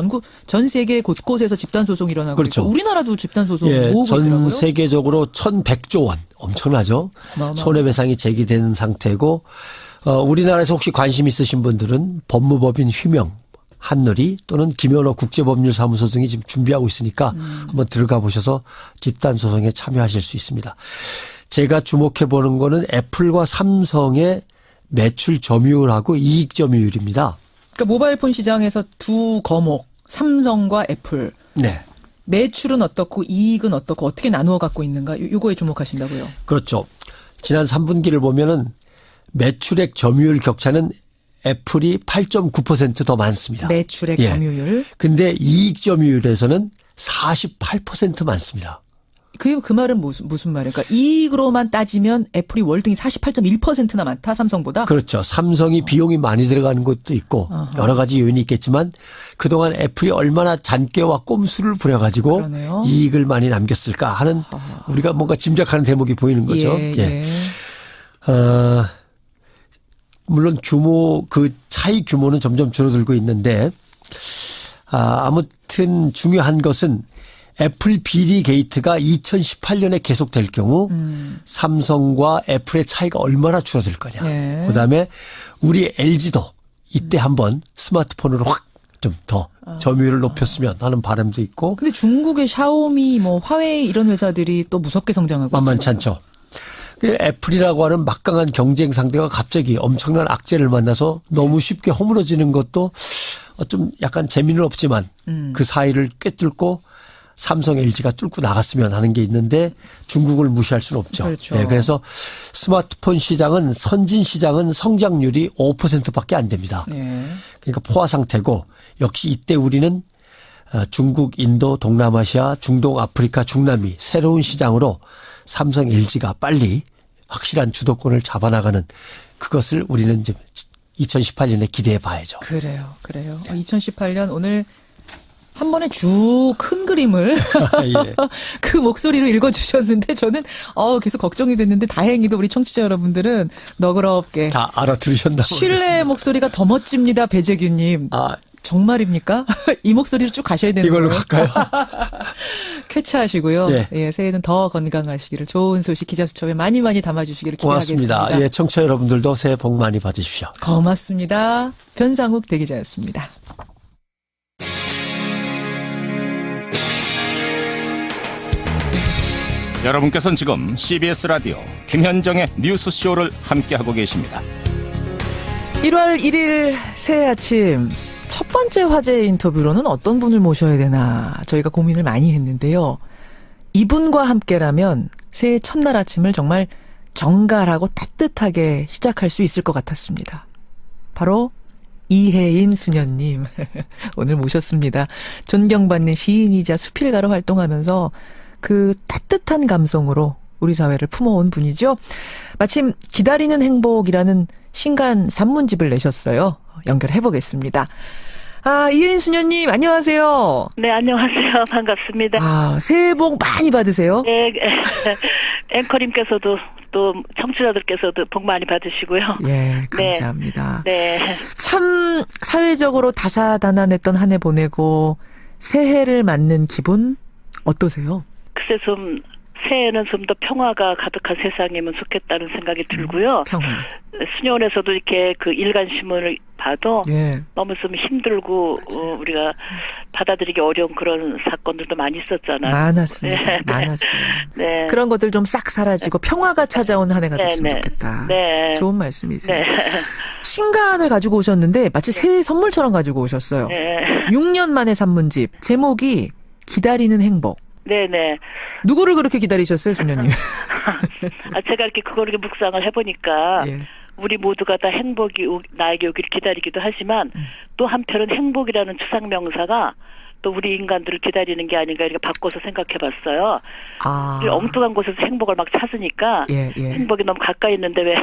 Speaker 2: 전 세계 곳곳에서 집단 소송이 일어나고 있고 우리나라도 집단 소송 모으고 있더라고요.
Speaker 13: 전 세계적으로 1,100조 원 엄청나죠. 손해배상이 제기되는 상태고 우리나라에서 혹시 관심 있으신 분들은 법무법인 휴명 한누리 또는 김현호 국제법률사무소 등이 지금 준비하고 있으니까 한번 들어가 보셔서 집단소송에 참여하실 수 있습니다. 제가 주목해 보는 거는 애플과 삼성의 매출 점유율하고 이익 점유율입니다.
Speaker 2: 그러니까 모바일폰 시장에서 두 거목, 삼성과 애플.
Speaker 13: 네.
Speaker 2: 매출은 어떻고 이익은 어떻고 어떻게 나누어 갖고 있는가? 요거에 주목하신다고요?
Speaker 13: 그렇죠. 지난 3분기를 보면은 매출액 점유율 격차는 애플이 8.9% 더 많습니다.
Speaker 2: 매출액 점유율.
Speaker 13: 근데 이익 점유율에서는 48% 많습니다.
Speaker 2: 그 말은 무슨 말이에요? 그러니까 이익으로만 따지면 애플이 월등히 48.1%나 많다, 삼성보다?
Speaker 13: 그렇죠. 삼성이 비용이 많이 들어가는 것도 있고 여러 가지 요인이 있겠지만 그동안 애플이 얼마나 잔꾀와 꼼수를 부려가지고 그러네요. 이익을 많이 남겼을까 하는 우리가 뭔가 짐작하는 대목이 보이는 거죠. 예. 물론 그 차익 규모는 점점 줄어들고 있는데 아무튼 중요한 것은 애플 비리 게이트가 2018년에 계속될 경우 삼성과 애플의 차이가 얼마나 줄어들 거냐. 네. 그다음에 우리 LG도 이때 한번 스마트폰으로 확 좀 더 점유율을 높였으면 하는 바람도 있고.
Speaker 2: 근데 중국의 샤오미, 화웨이 이런 회사들이 또 무섭게 성장하고
Speaker 13: 만만치 않죠. 애플이라고 하는 막강한 경쟁 상대가 갑자기 엄청난 악재를 만나서 너무 쉽게 허물어지는 것도 좀 약간 재미는 없지만 그 사이를 꿰뚫고 삼성, LG가 뚫고 나갔으면 하는 게 있는데 중국을 무시할 수는 없죠.
Speaker 2: 그렇죠.
Speaker 13: 네, 그래서 스마트폰 시장은 선진 시장은 성장률이 5%밖에 안 됩니다. 네. 그러니까 포화 상태고 역시 이때 우리는 중국, 인도, 동남아시아, 중동, 아프리카, 중남미 새로운 시장으로 삼성, LG가 빨리 확실한 주도권을 잡아나가는 그것을 우리는 이제 2018년에 기대해 봐야죠.
Speaker 2: 그래요. 2018년 오늘 한 번에 쭉 큰 그림을 예. 그 목소리로 읽어주셨는데 저는 계속 걱정이 됐는데 다행히도 우리 청취자 여러분들은 너그럽게
Speaker 13: 다 알아들으셨나
Speaker 2: 신뢰의 목소리가 더 멋집니다. 배재규님. 정말입니까? 이 목소리로 쭉 가셔야 되는
Speaker 13: 이걸로
Speaker 2: 거예요?
Speaker 13: 갈까요?
Speaker 2: 쾌차하시고요. 예, 새해는 더 건강하시기를 좋은 소식 기자수첩에 많이 담아주시기를 기대하겠습니다.
Speaker 13: 고맙습니다. 예, 청취자 여러분들도 새해 복 많이 받으십시오.
Speaker 2: 고맙습니다. 변상욱 대기자였습니다.
Speaker 1: 여러분께서는 지금 CBS 라디오 김현정의 뉴스쇼를 함께하고 계십니다.
Speaker 2: 1월 1일 새해 아침 첫 번째 화제 인터뷰로는 어떤 분을 모셔야 되나 저희가 고민을 많이 했는데요. 이분과 함께라면 새해 첫날 아침을 정말 정갈하고 따뜻하게 시작할 수 있을 것 같았습니다. 바로 이혜인 수녀님 오늘 모셨습니다. 존경받는 시인이자 수필가로 활동하면서 그 따뜻한 감성으로 우리 사회를 품어온 분이죠. 마침 기다리는 행복이라는 신간 산문집을 내셨어요. 연결해보겠습니다. 이혜인 수녀님 안녕하세요.
Speaker 14: 네, 안녕하세요. 반갑습니다.
Speaker 2: 새해 복 많이 받으세요.
Speaker 14: 네, 앵커님께서도 또 청취자들께서도 복 많이 받으시고요.
Speaker 2: 예, 감사합니다.
Speaker 14: 네.
Speaker 2: 참 사회적으로 다사다난했던 한 해 보내고 새해를 맞는 기분 어떠세요?
Speaker 14: 글쎄 새해에는 좀 더 평화가 가득한 세상이면 좋겠다는 생각이 들고요.
Speaker 2: 평화.
Speaker 14: 수녀원에서도 이렇게 그 일간신문을 봐도 너무 좀 힘들고 우리가 받아들이기 어려운 그런 사건들도 많이 있었잖아요.
Speaker 2: 많았습니다.
Speaker 14: 네.
Speaker 2: 많았어요.
Speaker 14: 네.
Speaker 2: 그런 것들 좀 싹 사라지고 평화가 찾아온 한 해가 됐으면 좋겠다.
Speaker 14: 네.
Speaker 2: 좋은 말씀이세요. 신간을 가지고 오셨는데 마치 새해 선물처럼 가지고 오셨어요. 6년 만에 산문집. 제목이 기다리는 행복.
Speaker 14: 네네.
Speaker 2: 누구를 그렇게 기다리셨어요, 수녀님?
Speaker 14: 제가 이렇게 그걸 이렇게 묵상을 해보니까 우리 모두가 다 행복이 나에게 오기를 기다리기도 하지만 또 한편은 행복이라는 추상명사가 또 우리 인간들을 기다리는 게 아닌가 이렇게 바꿔서 생각해봤어요. 엉뚱한 곳에서 행복을 막 찾으니까 행복이 너무 가까이 있는데 왜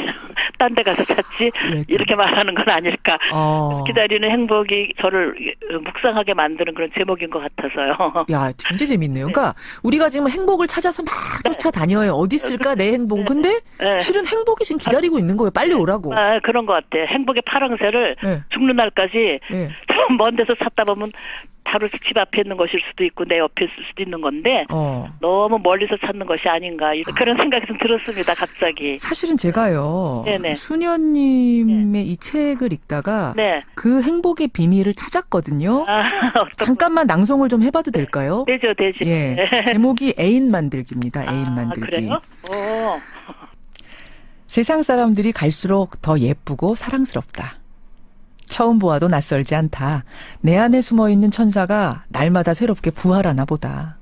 Speaker 14: 딴 데 가서 찾지? 이렇게 말하는 건 아닐까. 기다리는 행복이 저를 묵상하게 만드는 그런 제목인 것 같아서요.
Speaker 2: 야, 굉장히 재밌네요. 그러니까 우리가 지금 행복을 찾아서 막 쫓아다녀요. 어디 있을까 내 행복은. 근데 실은 행복이 지금 기다리고 있는 거예요. 빨리 오라고.
Speaker 14: 그런 것 같아. 행복의 파랑새를 죽는 날까지 저 먼 데서 찾다 보면 바로 집 앞에 있는 것일 수도 있고 내 옆에 있을 수도 있는 건데 너무 멀리서 찾는 것이 아닌가 그런 생각이 좀 들었습니다. 갑자기.
Speaker 2: 사실은 제가요. 수녀님의 이 책을 읽다가 그 행복의 비밀을 찾았거든요. 잠깐만 낭송을 좀 해봐도 될까요?
Speaker 14: 되죠.
Speaker 2: 예, 제목이 애인 만들기입니다. 애인 만들기.
Speaker 14: 그래요? 그럼요.
Speaker 2: 세상 사람들이 갈수록 더 예쁘고 사랑스럽다. 처음 보아도 낯설지 않다. 내 안에 숨어있는 천사가 날마다 새롭게 부활하나 보다.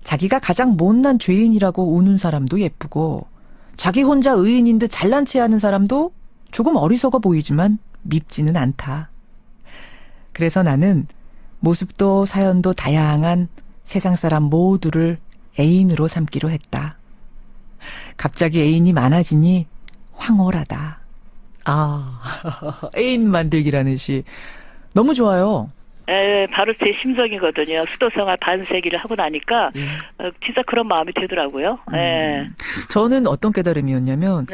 Speaker 2: 자기가 가장 못난 죄인이라고 우는 사람도 예쁘고 자기 혼자 의인인 듯 잘난 체하는 사람도 조금 어리석어 보이지만 밉지는 않다. 그래서 나는 모습도 사연도 다양한 세상 사람 모두를 애인으로 삼기로 했다. 갑자기 애인이 많아지니 황홀하다. 애인 만들기라는 시 너무 좋아요.
Speaker 14: 바로 제 심정이거든요. 수도생활 반세기를 하고 나니까 진짜 그런 마음이 들더라고요.
Speaker 2: 저는 어떤 깨달음이었냐면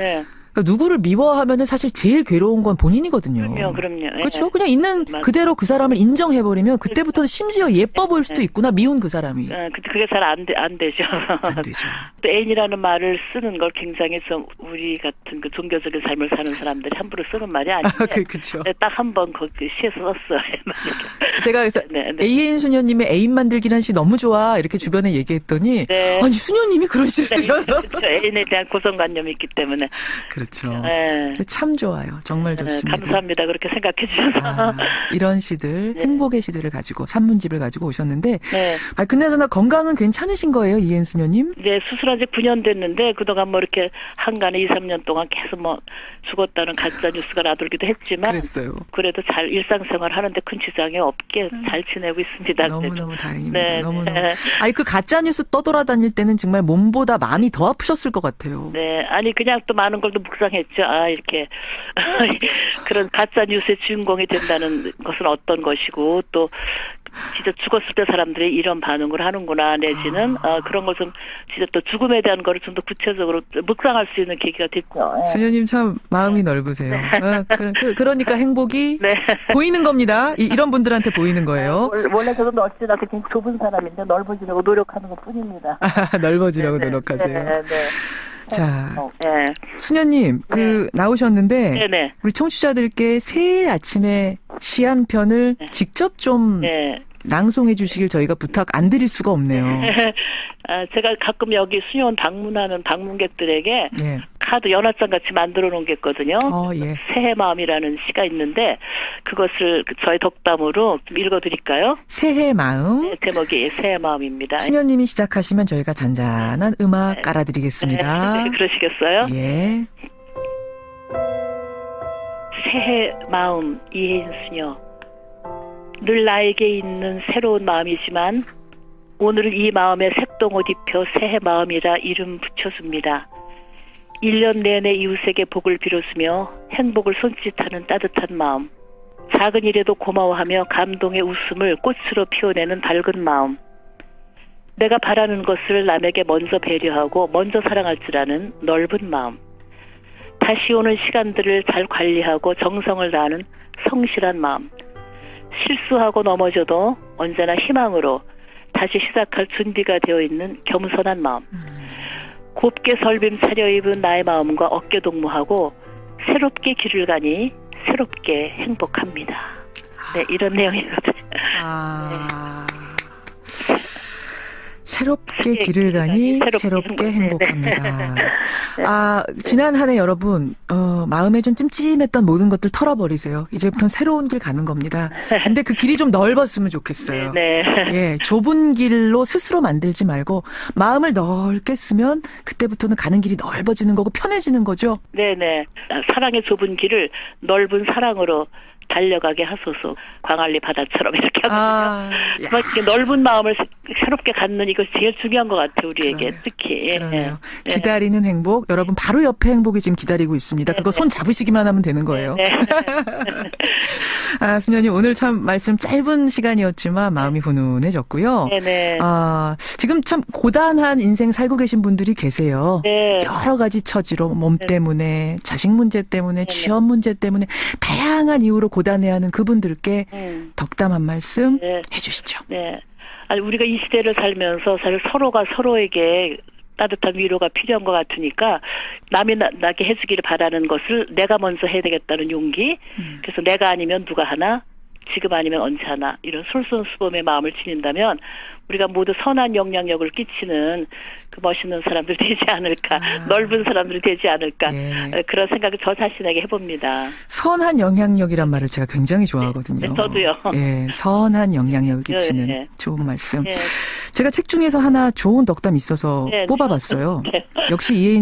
Speaker 2: 그러니까 누구를 미워하면은 사실 제일 괴로운 건 본인이거든요.
Speaker 14: 그럼요.
Speaker 2: 그렇죠. 그냥 있는 그대로 그 사람을 인정해버리면 그때부터는 심지어 예뻐 보일 수도 있구나, 미운 그 사람이.
Speaker 14: 그게 잘 안 되죠.
Speaker 2: 안 되죠.
Speaker 14: 또 애인이라는 말을 쓰는 걸 굉장히 좀 우리 같은 그 종교적인 삶을 사는 사람들이 함부로 쓰는 말이 아닌데.
Speaker 2: 그렇죠.
Speaker 14: 딱 한 번 그 시에서 썼어요.
Speaker 2: 제가 그래서 AN 수녀님의 애인 만들기란 시 너무 좋아 이렇게 주변에 얘기했더니 아니 수녀님이 그런 시를 쓰셔서
Speaker 14: 애인에 대한 고정관념이 있기 때문에.
Speaker 2: 그렇죠. 참 좋아요. 정말 좋습니다.
Speaker 14: 감사합니다. 그렇게 생각해 주셔서.
Speaker 2: 이런 시들, 행복의 시들을 가지고 산문집을 가지고 오셨는데 그나저나 건강은 괜찮으신 거예요, 이엔 수녀님?
Speaker 14: 네, 수술한 지 9년 됐는데 그동안 뭐 이렇게 한간에 2, 3년 동안 계속 뭐 죽었다는 가짜 뉴스가 나돌기도 했지만
Speaker 2: 그랬어요.
Speaker 14: 그래도 잘 일상생활 하는데 큰 지장이 없게 잘 지내고 있습니다.
Speaker 2: 너무너무 다행입니다. 너무너무. 그 가짜 뉴스 떠돌아다닐 때는 정말 몸보다 마음이 더 아프셨을 것 같아요.
Speaker 14: 네, 아니 그냥 또 많은 걸 또 묵상했죠. 이렇게 그런 가짜 뉴스의 주인공이 된다는 것은 어떤 것이고 또 진짜 죽었을 때 사람들이 이런 반응을 하는구나 내지는 그런 걸 좀 진짜 또 죽음에 대한 거를 좀 더 구체적으로 묵상할 수 있는 계기가 됐죠.
Speaker 2: 수녀님 참 마음이 넓으세요. 그러니까 행복이 보이는 겁니다. 이런 분들한테 보이는 거예요.
Speaker 14: 원래 저도 어찌나 그렇게 좁은 사람인데 넓어지려고 노력하는 것 뿐입니다.
Speaker 2: 넓어지려고 노력하세요. 자, 수녀님, 나오셨는데, 우리 청취자들께 새해 아침에 시 한 편을 직접 좀 낭송해 주시길 저희가 부탁 안 드릴 수가 없네요.
Speaker 14: 제가 가끔 여기 수녀원 방문하는 방문객들에게 카드 연합장 같이 만들어 놓은 게 있거든요. 새해 마음이라는 시가 있는데 그것을 저희 덕담으로 좀 읽어드릴까요?
Speaker 2: 새해 마음.
Speaker 14: 제목이 새해 마음입니다.
Speaker 2: 수녀님이 시작하시면 저희가 잔잔한 음악 깔아드리겠습니다.
Speaker 14: 그러시겠어요?
Speaker 2: 예.
Speaker 14: 새해 마음 이혜인 수녀. 늘 나에게 있는 새로운 마음이지만 오늘은 이 마음에 색동옷 입혀 새해 마음이라 이름 붙여줍니다. 1년 내내 이웃에게 복을 빌었으며 행복을 손짓하는 따뜻한 마음. 작은 일에도 고마워하며 감동의 웃음을 꽃으로 피워내는 밝은 마음. 내가 바라는 것을 남에게 먼저 배려하고 먼저 사랑할 줄 아는 넓은 마음. 다시 오는 시간들을 잘 관리하고 정성을 다하는 성실한 마음. 실수하고 넘어져도 언제나 희망으로 다시 시작할 준비가 되어 있는 겸손한 마음. 곱게 설빔 차려입은 나의 마음과 어깨 동무하고 새롭게 길을 가니 새롭게 행복합니다. 네, 이런 내용이거든요.
Speaker 2: 새롭게 길을 가니 새롭게 행복합니다. 지난 한 해 여러분, 마음에 좀 찜찜했던 모든 것들 털어버리세요. 이제부터는 새로운 길 가는 겁니다. 근데 그 길이 좀 넓었으면 좋겠어요. 좁은 길로 스스로 만들지 말고 마음을 넓게 쓰면 그때부터는 가는 길이 넓어지는 거고 편해지는 거죠.
Speaker 14: 네네. 사랑의 좁은 길을 넓은 사랑으로 달려가게 하소서. 광안리 바다처럼 이렇게 하거든요. 넓은 마음을 새롭게 갖는 이거 제일 중요한 것 같아요. 우리에게 특히.
Speaker 2: 그러네요. 기다리는 행복. 여러분 바로 옆에 행복이 지금 기다리고 있습니다. 그거 손 잡으시기만 하면 되는 거예요. 수녀님 오늘 참 말씀 짧은 시간이었지만 마음이 훈훈해졌고요. 지금 참 고단한 인생 살고 계신 분들이 계세요. 여러 가지 처지로 몸 때문에 자식 문제 때문에 취업 문제 때문에 다양한 이유로 고단해하는 그분들께 덕담 한 말씀 해주시죠.
Speaker 14: 아니, 우리가 이 시대를 살면서 사실 서로가 서로에게 따뜻한 위로가 필요한 것 같으니까 남이 나게 해주기를 바라는 것을 내가 먼저 해야 되겠다는 용기. 그래서 내가 아니면 누가 하나 지금 아니면 언제나 이런 솔선수범의 마음을 지닌다면 우리가 모두 선한 영향력을 끼치는 그 멋있는 사람들 되지 않을까, 넓은 사람들이 되지 않을까, 그런 생각을 저 자신에게 해봅니다.
Speaker 2: 선한 영향력이란 말을 제가 굉장히 좋아하거든요.
Speaker 14: 네, 저도요.
Speaker 2: 예, 선한 영향력을 끼치는 좋은 말씀. 제가 책 중에서 하나 좋은 덕담 있어서 뽑아봤어요. 역시 이혜인